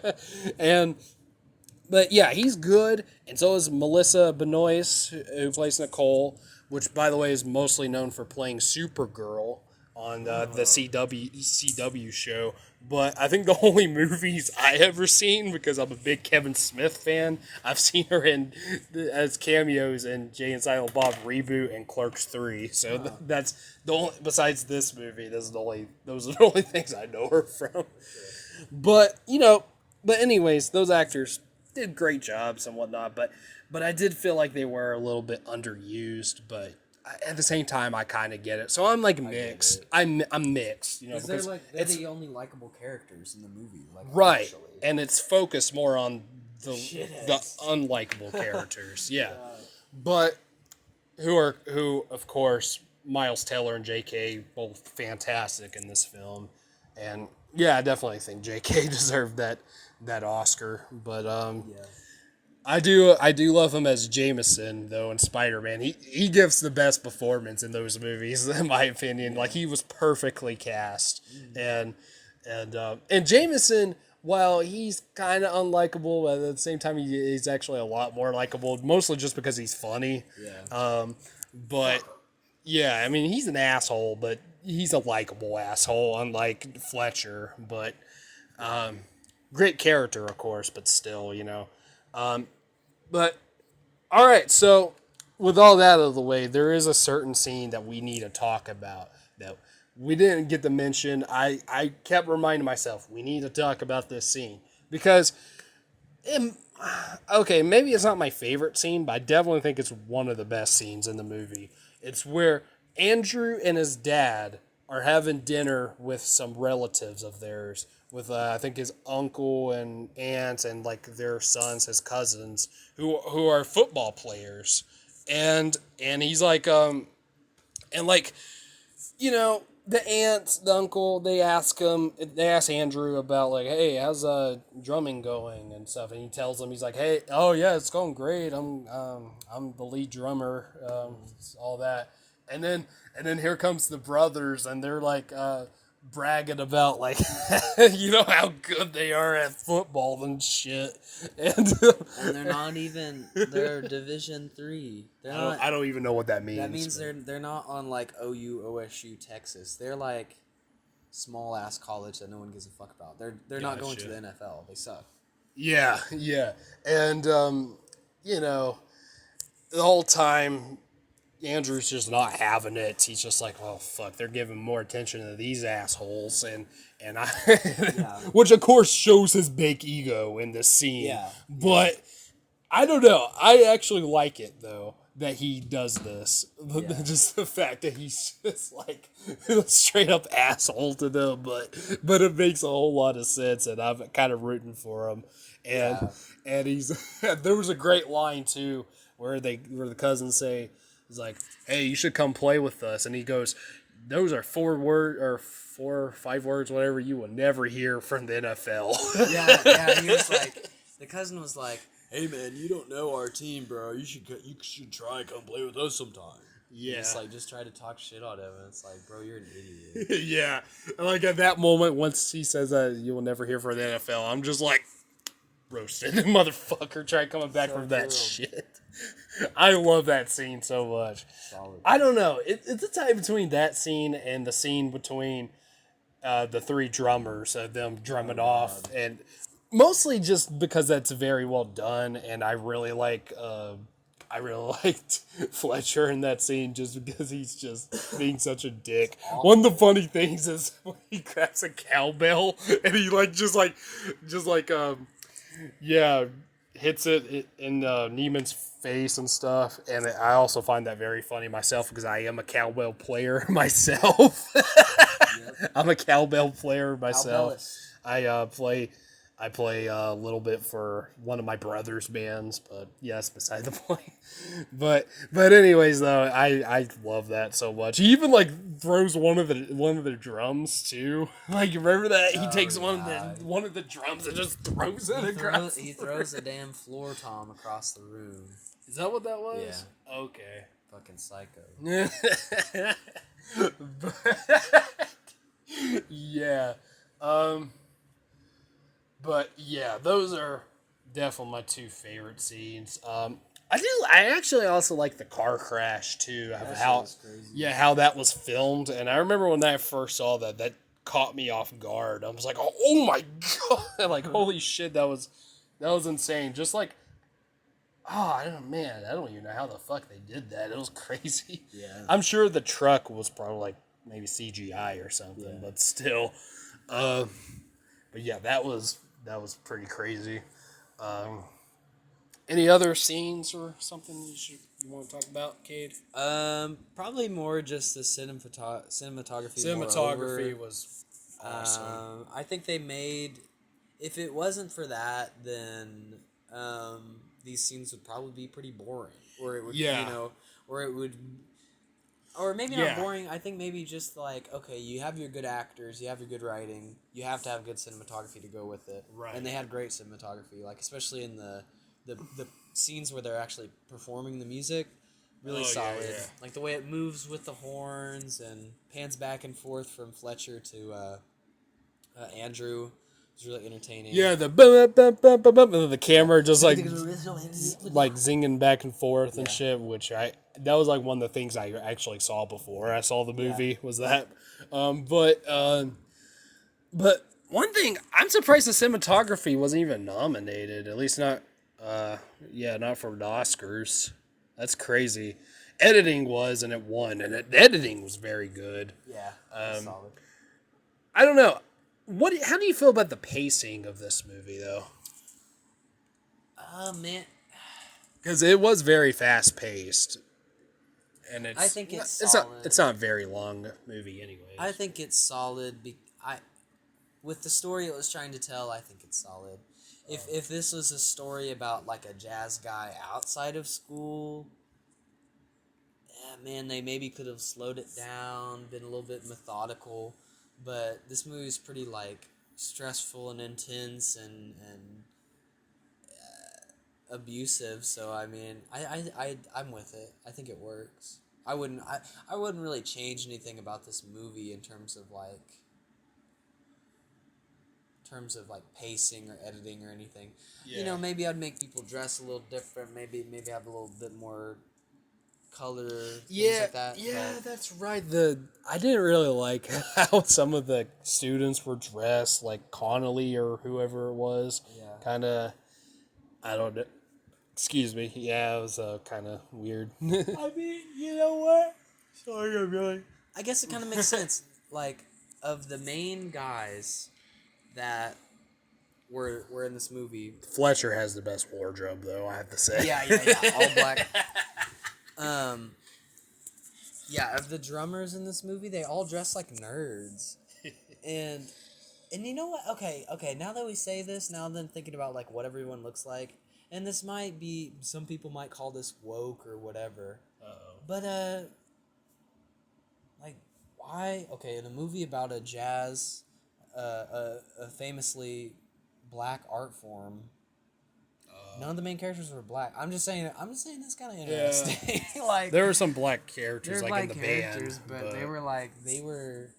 A: But yeah, he's good, and so is Melissa Benoist, who plays Nicole, which, by the way, is mostly known for playing Supergirl on the CW show. But I think the only movies I ever seen, because I'm a big Kevin Smith fan, I've seen her as cameos in Jay and Silent Bob Reboot and Clerks 3. So that's the only, besides this movie, those are the only things I know her from. But anyways, those actors did great jobs and whatnot. But I did feel like they were a little bit underused. But at the same time, I kind of get it. So I'm like mixed. I'm mixed,
B: because they're the only likable characters in the movie, like,
A: right,
B: actually.
A: and it's focused more on the unlikable characters, yeah. But who of course, Miles Teller and J.K. both fantastic in this film, and yeah, I definitely think J.K. deserved that Oscar, but I do love him as Jameson, though, in Spider-Man. He gives the best performance in those movies, in my opinion. Like, he was perfectly cast. And Jameson, while he's kind of unlikable, at the same time, he's actually a lot more likable, mostly just because he's funny.
B: Yeah.
A: But, yeah, I mean, he's an asshole, but he's a likable asshole, unlike Fletcher. But, great character, of course, but still, But, alright, so with all that out of the way, there is a certain scene that we need to talk about that we didn't get to mention. I kept reminding myself, we need to talk about this scene. Because, okay, maybe it's not my favorite scene, but I definitely think it's one of the best scenes in the movie. It's where Andrew and his dad are having dinner with some relatives of theirs, with I think his uncle and aunt and like their sons, his cousins, who are football players, and he's like the aunt, the uncle, they ask Andrew about like, hey, how's drumming going and stuff, and he tells them, he's like, hey, oh yeah, it's going great. I'm the lead drummer, all that, and then here comes the brothers, and they're like bragging about like how good they are at football and shit, and
B: they're not even, they're Division 3.
A: I don't even know what that means.
B: That means they're not on like OU, OSU, Texas. They're like small ass college that no one gives a fuck about. They're not going to the NFL. They suck.
A: Yeah, and the whole time Andrew's just not having it. He's just like, oh fuck, they're giving more attention to these assholes, and I, which of course shows his big ego in this scene.
B: Yeah.
A: But I don't know. I actually like it though that he does this. Yeah. Just the fact that he's just like a straight up asshole to them, but it makes a whole lot of sense, and I'm kind of rooting for him. And he's there was a great line too where the cousins say, he's like, hey, you should come play with us. And he goes, those are 4 or 5 words, whatever, you will never hear from the NFL.
B: Yeah, he was like, the cousin was like, hey man, you don't know our team, bro. You should try and come play with us sometime.
A: Yeah.
B: Just try to talk shit out of him. It's like, bro, you're an idiot.
A: Yeah. Like at that moment, once he says that you will never hear from the NFL, I'm just like, roasted, motherfucker. Try coming back from that shit. I love that scene so much.
B: Solid.
A: I don't know. It's a tie between that scene and the scene between the three drummers, them drumming off, and mostly just because that's very well done, and I really liked Fletcher in that scene just because he's just being such a dick. One of the funny things is when he grabs a cowbell and he hits it in Neiman's face and stuff. And I also find that very funny myself because I am a cowbell player myself. Yep. I'm a cowbell player myself. I play a little bit for one of my brother's bands, but yes, beside the point. But anyways, though, I love that so much. He even throws one of the drums too. Like, you remember that? He takes one of the drums and just throws it across.
B: He throws a damn floor tom across the room.
A: Is that what that was?
B: Yeah.
A: Okay.
B: Fucking psycho.
A: Yeah. But yeah, those are definitely my two favorite scenes. I actually also like the car crash too. How that was filmed. And I remember when I first saw that caught me off guard. I was like, oh my god, like holy shit, that was insane. Just like, I don't even know how the fuck they did that. It was crazy.
B: Yeah.
A: I'm sure the truck was probably like maybe CGI or something, but still. But yeah, that was pretty crazy. Any other scenes or something you want to talk about, Cade?
B: Probably more just the cinematography.
A: Cinematography was awesome.
B: I think they made. If it wasn't for that, then these scenes would probably be pretty boring, or it would, or maybe not boring. I think maybe just like, okay, you have your good actors, you have your good writing, you have to have good cinematography to go with it.
A: Right.
B: And they had great cinematography, like especially in the scenes where they're actually performing the music, really solid. Yeah. Like the way it moves with the horns and pans back and forth from Fletcher to Andrew. It's really entertaining.
A: Yeah, the camera just like zinging back and forth and shit, which that was like one of the things I actually saw before I saw the movie was that. But one thing, I'm surprised the cinematography wasn't even nominated. At least not not for the Oscars. That's crazy. Editing was, and it won, and the editing was very good.
B: Yeah, solid.
A: I don't know. How do you feel about the pacing of this movie, though?
B: Man.
A: Because it was very fast paced, and
B: I think it's
A: solid. It's not a very long movie, anyway.
B: I think it's solid. With the story it was trying to tell, I think it's solid. If this was a story about like a jazz guy outside of school, man, they maybe could have slowed it down, been a little bit methodical. But this movie's pretty like stressful and intense and abusive. So I mean, I'm with it. I think it works. I wouldn't really change anything about this movie in terms of pacing or editing or anything. Yeah. You know, maybe I'd make people dress a little different. Maybe have a little bit more color, things like that.
A: Yeah, that's right. I didn't really like how some of the students were dressed, like Connolly or whoever it was.
B: Yeah.
A: Kind of, I don't know. Excuse me. Yeah, it was kind of weird. I mean, you know what? Sorry, I'm really...
B: I guess it kind of makes sense. Like, of the main guys that were in this movie...
A: Fletcher has the best wardrobe, though, I have to say.
B: Yeah. All black. Of the drummers in this movie, they all dress like nerds. And you know what? Okay, now that we say this, now then thinking about like what everyone looks like, and this might be, some people might call this woke or whatever.
A: Uh-oh.
B: But like why? Okay, in a movie about a jazz, a famously black art form, None of the main characters were black. I'm just saying that's kind of interesting. Like
A: there were some black characters
B: they're
A: like
B: black
A: in the
B: characters,
A: band,
B: but they were.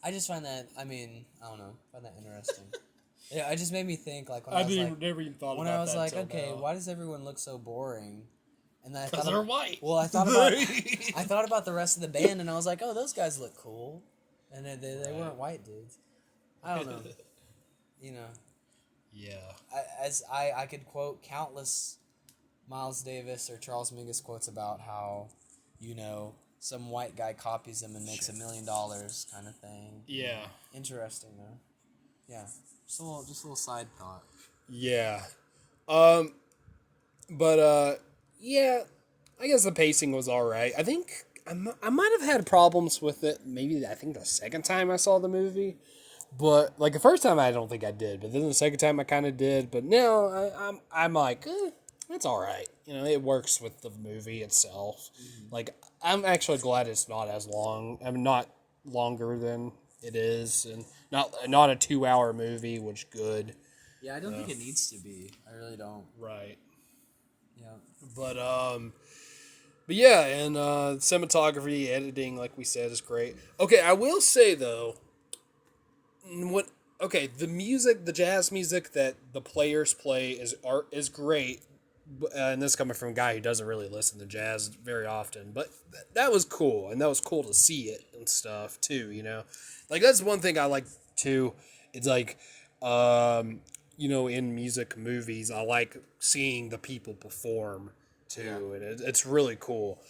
B: I just find that. I mean, I don't know. I find that interesting. Yeah, it just made me think. Like when I was like,
A: never even thought
B: when
A: about
B: I was
A: that
B: like,
A: till
B: okay,
A: now.
B: why does everyone look so boring? And then I
A: Because
B: thought
A: they're white.
B: Well, I thought about the rest of the band, and I was like, oh, those guys look cool, and they weren't white dudes. I don't know. You know.
A: Yeah.
B: I could quote countless Miles Davis or Charles Mingus quotes about how, some white guy copies him and makes $1 million kind of thing.
A: Yeah.
B: Interesting though. Yeah. Just a little side thought.
A: Yeah. Yeah, I guess the pacing was all right. I think I might have had problems with it. Maybe I think the second time I saw the movie, but like the first time I don't think I did. But then the second time I kind of did. But now I'm like, it's all right. It works with the movie itself. Mm-hmm. Like I'm actually glad it's not as long. I mean, not longer than it is, and not a 2-hour movie, which good.
B: Yeah, I don't think it needs to be. I really don't.
A: Right.
B: Yeah.
A: But yeah, and cinematography, editing, like we said, is great. Okay, I will say though, the music, the jazz music that the players play is great, and this coming from a guy who doesn't really listen to jazz very often, but that was cool, and that was cool to see it and stuff too. Like that's one thing I like too. It's like, in music movies, I like seeing the people perform too, and it's really cool.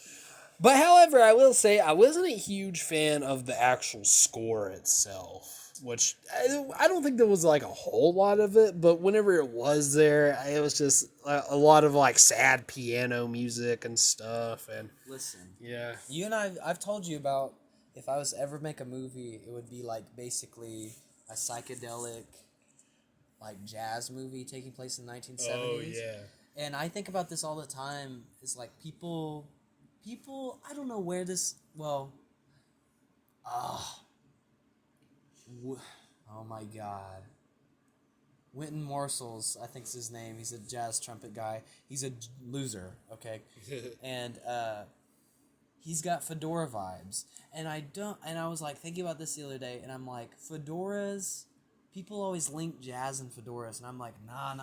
A: But however, I will say I wasn't a huge fan of the actual score itself, which I don't think there was like a whole lot of it, but whenever it was there, it was just a lot of like sad piano music and stuff. And
B: listen,
A: yeah,
B: you and I've told you about if I was to ever make a movie, it would be like basically a psychedelic, like jazz movie taking place in the 1970s.
A: Oh yeah.
B: And I think about this all the time. Is like people. I don't know where this. Well. Oh my God. Wynton Marsalis, I think's his name. He's a jazz trumpet guy. He's a loser. Okay. And he's got fedora vibes. And I was like thinking about this the other day, and I'm like, fedoras. People always link jazz and fedoras, and I'm like, nah.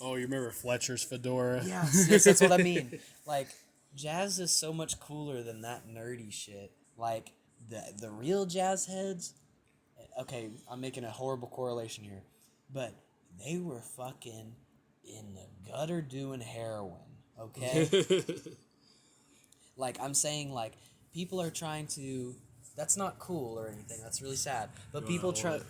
A: Oh, you remember Fletcher's fedora?
B: Yes, that's what I mean. Like, jazz is so much cooler than that nerdy shit. Like, the real jazz heads, okay, I'm making a horrible correlation here, but they were fucking in the gutter doing heroin, okay? Like, I'm saying, like, people are trying to... That's not cool or anything. That's really sad. But people try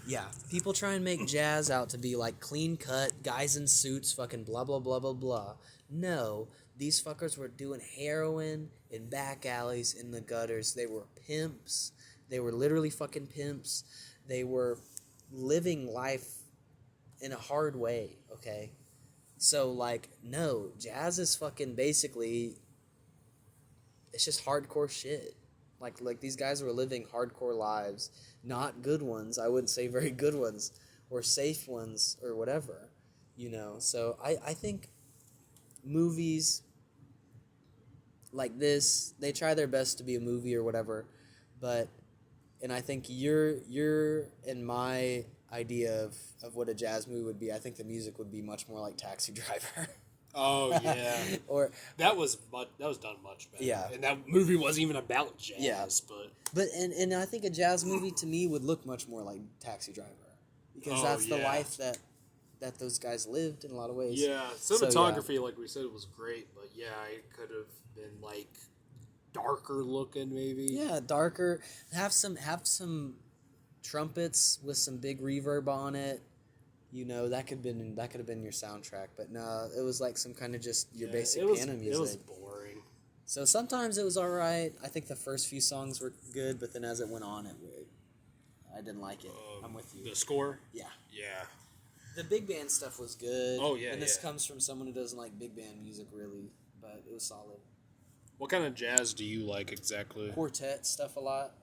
B: and make jazz out to be like clean cut guys in suits, fucking blah blah blah blah blah. No, these fuckers were doing heroin in back alleys in the gutters. They were pimps. They were literally fucking pimps. They were living life in a hard way. Okay, so like no, jazz is fucking basically. It's just hardcore shit. Like these guys were living hardcore lives, not good ones. I wouldn't say very good ones, or safe ones, or whatever, So I think movies like this, they try their best to be a movie or whatever, and I think your and my idea of what a jazz movie would be, I think the music would be much more like Taxi Driver.
A: Oh yeah,
B: or
A: that was done much better.
B: Yeah,
A: and that movie wasn't even about jazz.
B: Yeah, but I think a jazz movie to me would look much more like Taxi Driver because that's the life that those guys lived in a lot of ways.
A: Yeah, cinematography, like we said, was great, but yeah, it could have been like darker looking, maybe. Yeah,
B: darker. Have some trumpets with some big reverb on it. That could have been your soundtrack, but no, it was like some kind of just your basic piano music.
A: It was boring.
B: So sometimes it was all right. I think the first few songs were good, but then as it went on, I didn't like it. I'm with you.
A: The score?
B: Yeah.
A: Yeah.
B: The big band stuff was good.
A: Oh, yeah,
B: and this comes from someone who doesn't like big band music, really, but it was solid.
A: What kind of jazz do you like exactly?
B: Quartet stuff a lot.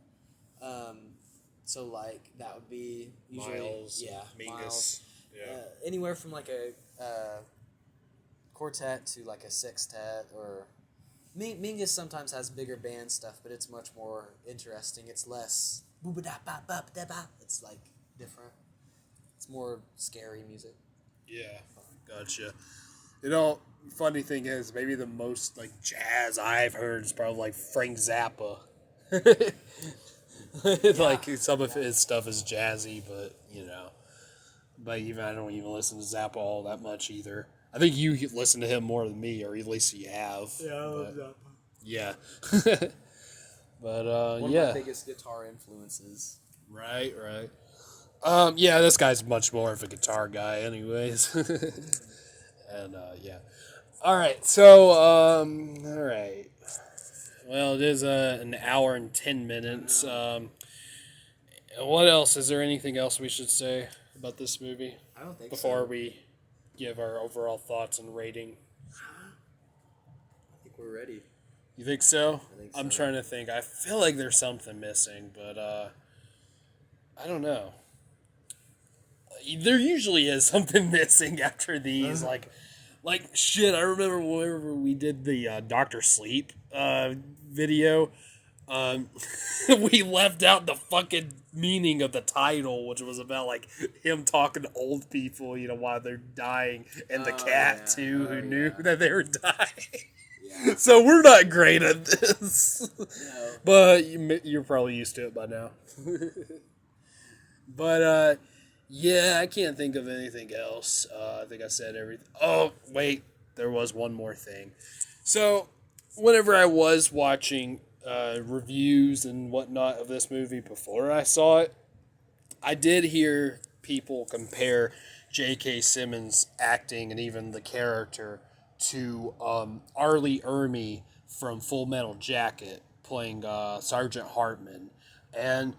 B: So, like, that would be usually...
A: Miles.
B: Yeah, Miles.
A: Yeah.
B: Anywhere from like a quartet to like a sextet, or Mingus sometimes has bigger band stuff, but it's much more interesting. It's less it's like different. It's more scary music.
A: Yeah, gotcha. You know, funny thing is, maybe the most like jazz I've heard is probably like Frank Zappa. Like some of his stuff is jazzy, but but even I don't even listen to Zappa all that much either. I think you listen to him more than me, or at least you have.
B: Yeah, I love Zappa.
A: Yeah. But
B: One of my biggest guitar influences.
A: Right. Yeah, this guy's much more of a guitar guy, anyways. And yeah. All right. So all right. Well, it is an hour and 10 minutes. What else? Is there anything else we should say about this movie?
B: I don't think
A: before we give our overall thoughts and rating.
B: I think we're ready.
A: You think so?
B: I think so.
A: I'm trying to think. I feel like there's something missing, but I don't know. There usually is something missing after these. Like shit. I remember whenever we did the Dr. Sleep video. We left out the fucking meaning of the title, which was about like him talking to old people, while they're dying, and the cat too, who knew that they were dying. Yeah. So we're not great at this, no. But you're probably used to it by now. But yeah, I can't think of anything else. I think I said everything. Oh wait, there was one more thing. So whenever I was watching reviews and whatnot of this movie before I saw it, I did hear people compare J.K. Simmons' acting and even the character to Arlie Ermy from Full Metal Jacket playing Sergeant Hartman. And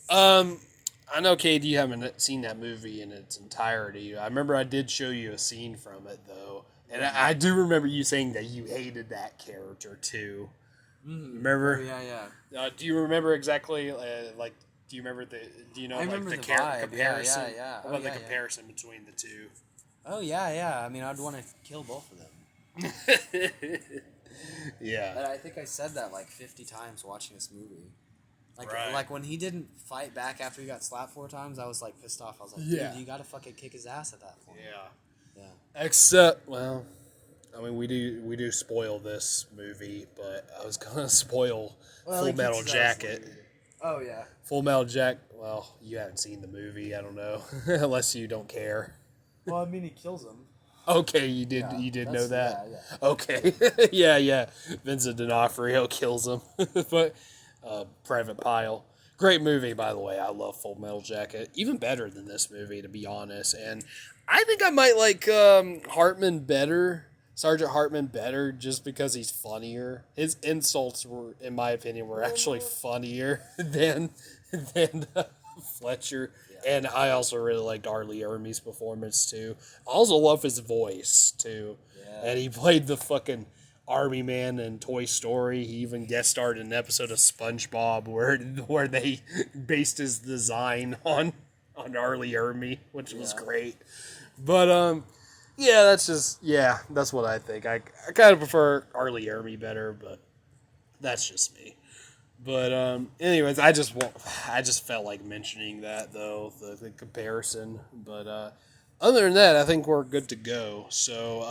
A: I know, Cade, you haven't seen that movie in its entirety. I remember I did show you a scene from it, though. And I do remember you saying that you hated that character, too. Remember?
B: Oh, yeah.
A: Do you remember exactly, do you remember
B: I remember
A: the
B: vibe.
A: comparison?
B: Yeah.
A: What about the comparison between the two?
B: Oh, yeah. I mean, I'd want to kill both of them.
A: Yeah.
B: But I think I said that like 50 times watching this movie.
A: Right.
B: Like when he didn't fight back after he got slapped 4 times, I was like pissed off. I was like, dude, you gotta fucking kick his ass at that point.
A: Yeah. Except, well, I mean, we do spoil this movie, but I was gonna spoil Full Metal Jacket.
B: Oh yeah.
A: Full Metal Jacket. Well, you haven't seen the movie. I don't know, unless you don't care.
B: Well, I mean, he kills him.
A: Okay, you did. Yeah, you did know that. Yeah. Okay. yeah. Vincent D'Onofrio kills him, but Private Pile. Great movie, by the way. I love Full Metal Jacket. Even better than this movie, to be honest. And I think I might like Hartman better, Sergeant Hartman better, just because he's funnier. His insults were, in my opinion, were actually funnier than Fletcher. Yeah. And I also really liked Arlie Ermey's performance too. I also love his voice too. Yeah. And he played the fucking Army Man in Toy Story. He even guest starred in an episode of SpongeBob where they based his design on Arlie Ermey, which was great. But yeah, that's what I think. I kind of prefer Arlie Ermey better, but that's just me. But anyways, I just felt like mentioning that though, the comparison. But other than that, I think we're good to go. So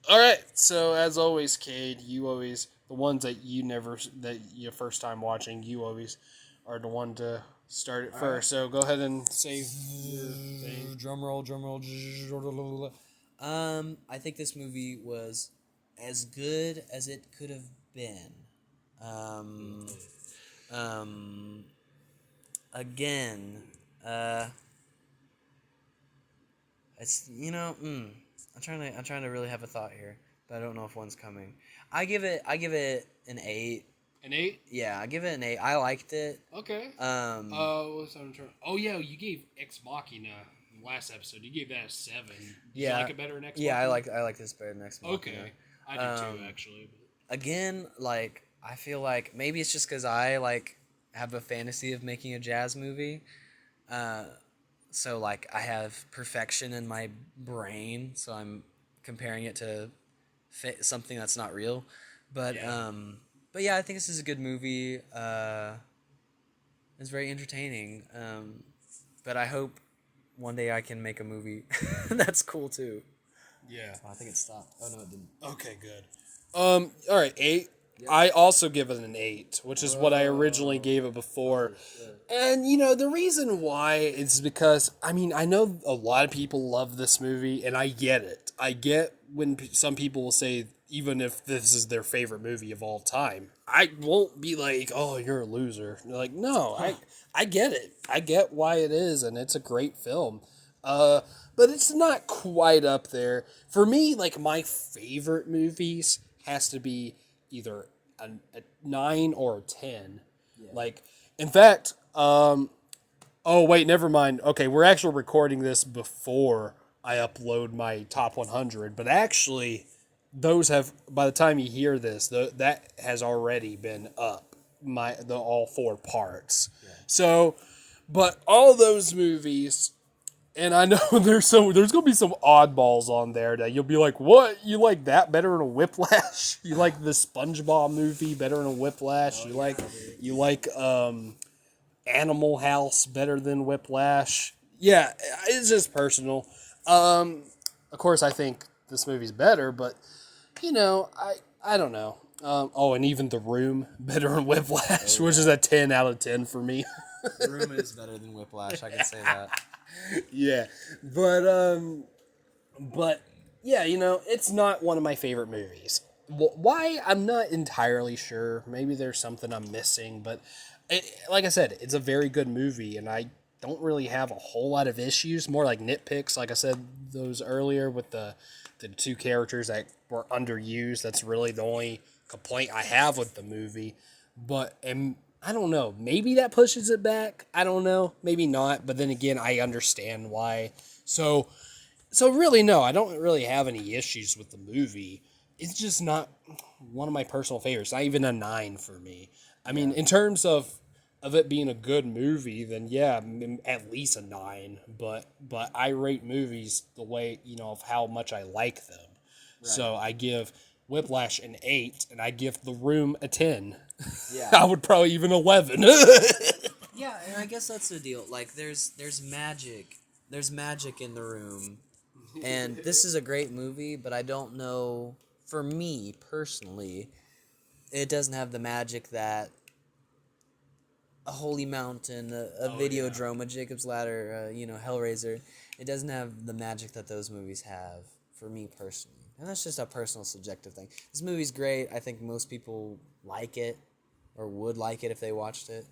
A: all right. So as always, Cade, you always the ones that your first time watching, you always are the one to start it first. Right. So go ahead and say your thing.
B: Drum roll. I think this movie was as good as it could have been. Again, it's I'm trying to really have a thought here, but I don't know if one's coming. I give it an 8.
A: An 8?
B: Yeah, I give it an 8. I liked it.
A: Okay. Oh yeah, you gave Ex Machina last episode. You gave that a 7. Did you like it better than Ex Machina?
B: Yeah, I like this better than Ex Machina.
A: Okay, I do too actually.
B: Again, like I feel like maybe it's just because I like have a fantasy of making a jazz movie. so like I have perfection in my brain, so I'm comparing it to something that's not real. But
A: Yeah.
B: but yeah, I think this is a good movie. It's very entertaining. But I hope one day I can make a movie that's cool too.
A: Yeah.
B: Oh, I think it stopped. Oh no, it didn't.
A: Okay, good. All right, 8.
B: Yep.
A: I also give it an 8, which is what I originally gave it before. And, the reason why is because, I mean, I know a lot of people love this movie, and I get it. I get when some people will say, even if this is their favorite movie of all time, I won't be like, oh, you're a loser. You're like, no, I get it. I get why it is, and it's a great film. But it's not quite up there. For me, like, my favorite movies has to be either a 9 or a 10. Yeah. Like, in fact, oh, wait, never mind. Okay, we're actually recording this before I upload my top 100, but actually, those have, by the time you hear this, that has already been up, all 4 parts. Yeah. So, but all those movies, and I know there's gonna be some oddballs on there that you'll be like, what? You like that better than a Whiplash? You like the SpongeBob movie better than a Whiplash? You like Animal House better than Whiplash? Yeah, it's just personal. Of course, I think this movie's better, but I don't know. Oh, and even The Room better than Whiplash, which is a 10 out of 10 for me.
B: The Room is better than Whiplash. I can say that.
A: Yeah, but yeah, it's not one of my favorite movies. Why? I'm not entirely sure. Maybe there's something I'm missing, but like I said, it's a very good movie, and I don't really have a whole lot of issues. More like nitpicks, like I said those earlier with the 2 characters that were underused. That's really the only complaint I have with the movie. But I don't know. Maybe that pushes it back. I don't know. Maybe not. But then again, I understand why. So really, no. I don't really have any issues with the movie. It's just not one of my personal favorites. Not even a 9 for me. I mean, in terms of it being a good movie, then yeah, at least a 9. But I rate movies the way of how much I like them. Right. So I give Whiplash an 8, and I give The Room a 10. Yeah, I would probably even 11.
B: Yeah, and I guess that's the deal. Like, there's magic in The Room, and this is a great movie. But I don't know. For me personally, it doesn't have the magic that a Holy Mountain, a Videodrome, a Jacob's Ladder, Hellraiser. It doesn't have the magic that those movies have for me personally. And that's just a personal subjective thing. This movie's great. I think most people like it or would like it if they watched it.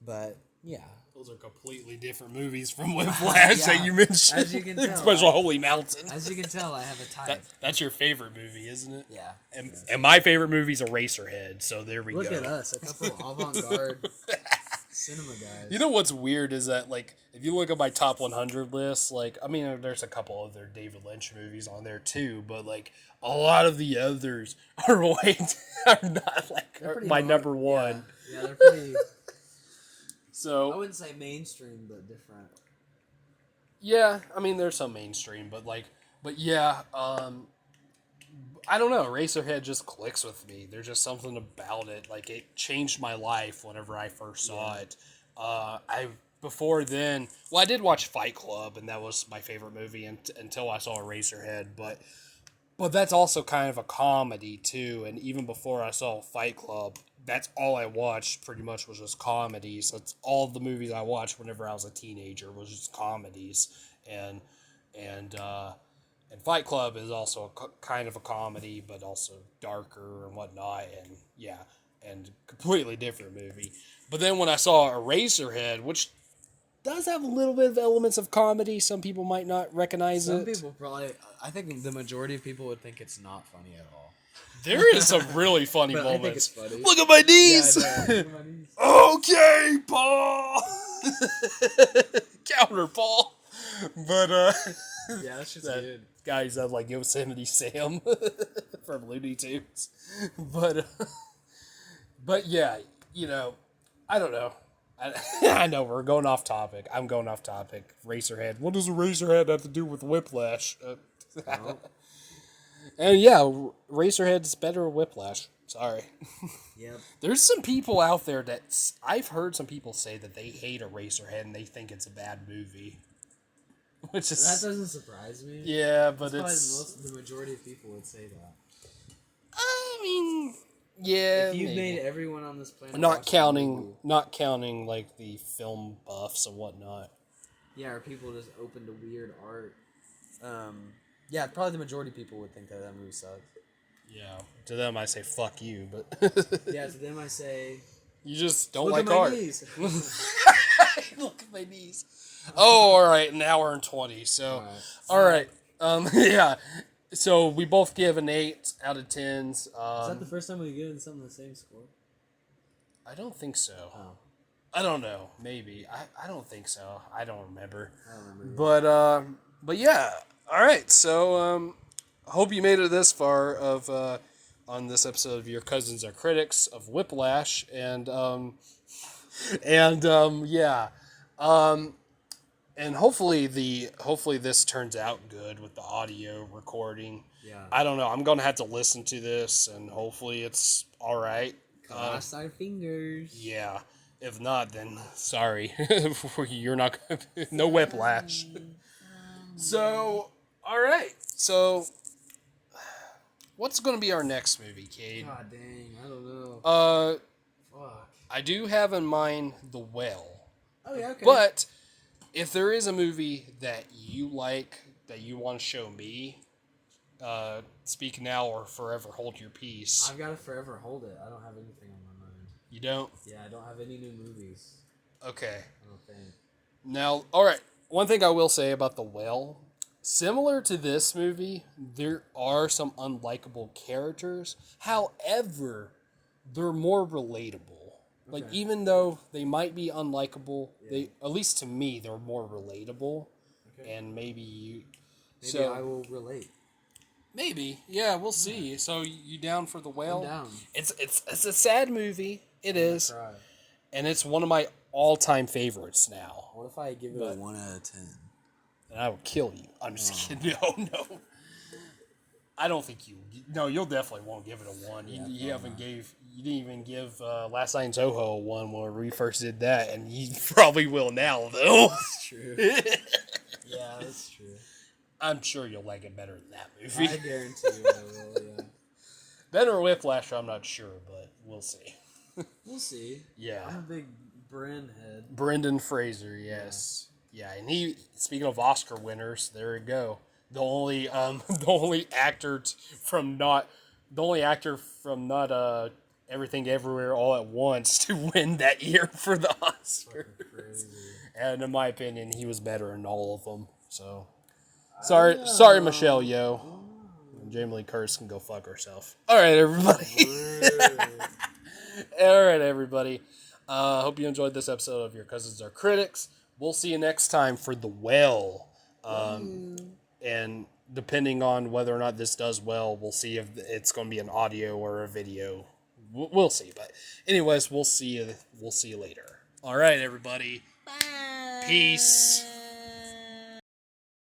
B: But, yeah.
A: Those are completely different movies from Whiplash that you mentioned.
B: As you can tell.
A: Especially Holy Mountain.
B: As you can tell, I have a type.
A: That's your favorite movie, isn't it?
B: Yeah.
A: And my favorite movie's Eraserhead, so there we
B: Look
A: go.
B: at us, a couple avant-garde cinema guys.
A: You know what's weird is that, like, if you look at my top 100 list, like, I mean, there's a couple other David Lynch movies on there too, but, like, a lot of the others are not, like, my number one.
B: Yeah, they're pretty...
A: So
B: I wouldn't say mainstream, but different.
A: Yeah, I mean, there's some mainstream, but yeah, I don't know. Eraserhead just clicks with me. There's just something about it. Like, it changed my life whenever I first saw it. Before then, I did watch Fight Club, and that was my favorite movie until I saw Eraserhead. But that's also kind of a comedy too. And even before I saw Fight Club, that's all I watched. Pretty much was just comedies. That's all the movies I watched whenever I was a teenager was just comedies. And Fight Club is also kind of a comedy, but also darker and whatnot. And yeah, and completely different movie. But then when I saw Eraserhead, which does have a little bit of elements of comedy, some people might not recognize it.
B: Some people probably, I think the majority of people would think it's not funny at all.
A: There is some really funny moments.
B: I think it's funny.
A: Look at my knees!
B: Yeah, look at my knees.
A: Okay, Paul! Counter, Paul! But,
B: yeah, that's just good.
A: Guy sounds like Yosemite Sam from Looney Tunes. But yeah, I don't know. I know we're going off topic. I'm going off topic. Racerhead. What does a Racerhead have to do with Whiplash?
B: Well,
A: And yeah, Racerhead's better than Whiplash. Sorry.
B: yep.
A: There's some people out there I've heard some people say that they hate Eraserhead and they think it's a bad movie. Which is
B: That doesn't surprise me.
A: yeah, but
B: The majority of people would say that.
A: I mean, yeah.
B: If you
A: maybe.
B: made everyone on this planet
A: not
B: watch
A: counting like the film buffs and whatnot.
B: yeah, or people just open to weird art. Yeah, probably the majority of people would think that movie sucks.
A: Yeah, to them I say fuck you, but
B: yeah, to them I say
A: you just don't
B: look
A: like
B: at my
A: art.
B: knees.
A: Look at my knees. Oh, all right, an hour and 20. So, all right, yeah. So we both give an 8 out of 10s.
B: Is that the first time we've given something the same score?
A: I don't think so.
B: Oh.
A: I don't know. Maybe. I don't think so. I don't remember.
B: I don't remember.
A: But yeah. All right. So hope you made it this far of on this episode of Your Cousins Are Critics of Whiplash and yeah. And hopefully this turns out good with the audio recording.
B: Yeah.
A: I don't know. I'm gonna have to listen to this and hopefully it's all right.
B: Cross our fingers.
A: Yeah. If not, then sorry. You're not gonna no Whiplash. So all right. So what's gonna be our next movie, Cade?
B: God dang, I don't know. Fuck.
A: I do have in mind The Well.
B: Oh yeah, okay.
A: But if there is a movie that you like that you want to show me, speak now or forever hold your peace.
B: I've got to forever hold it. I don't have anything on my mind.
A: You don't?
B: Yeah, I don't have any new movies.
A: Okay.
B: I don't think.
A: Now, all right. One thing I will say about The Well, similar to this movie, there are some unlikable characters. However, they're more relatable. Like,
B: Okay.
A: even though they might be unlikable, they, at least to me, they're more relatable.
B: Okay.
A: And maybe you...
B: Maybe I will relate.
A: Maybe. Yeah, we'll see. So, you down for The Whale?
B: I'm down.
A: It's a sad movie. It is.
B: Cry.
A: And it's one of my all-time favorites now.
B: What if I give it a 1 out of 10?
A: And I will kill you. I'm just kidding. No. I don't think you... No, you'll definitely won't give it a 1.
B: Yeah,
A: You didn't even give Last Night in Soho a 1 when we first did that, and you probably will now, though.
B: That's true. Yeah, that's true.
A: I'm sure you'll like it better than that movie.
B: I guarantee you I will, yeah.
A: Better than Whiplash, I'm not sure, but we'll see.
B: We'll see.
A: Yeah.
B: I'm a big Bren head.
A: Brendan Fraser, yes. Yeah, and he, speaking of Oscar winners, there we go. The only actor from not Everything Everywhere All at Once to win that year for the Oscar. And in my opinion, he was better in all of them. So sorry, Michelle Yeoh. Jamie Lee Curtis can go fuck herself. All right, everybody. All right, everybody. Hope you enjoyed this episode of Your Cousins Are Critics. We'll see you next time for The Well. And depending on whether or not this does well, we'll see if it's going to be an audio or a video. We'll see. But anyways, we'll see you later. All right, everybody.
B: Bye.
A: Peace.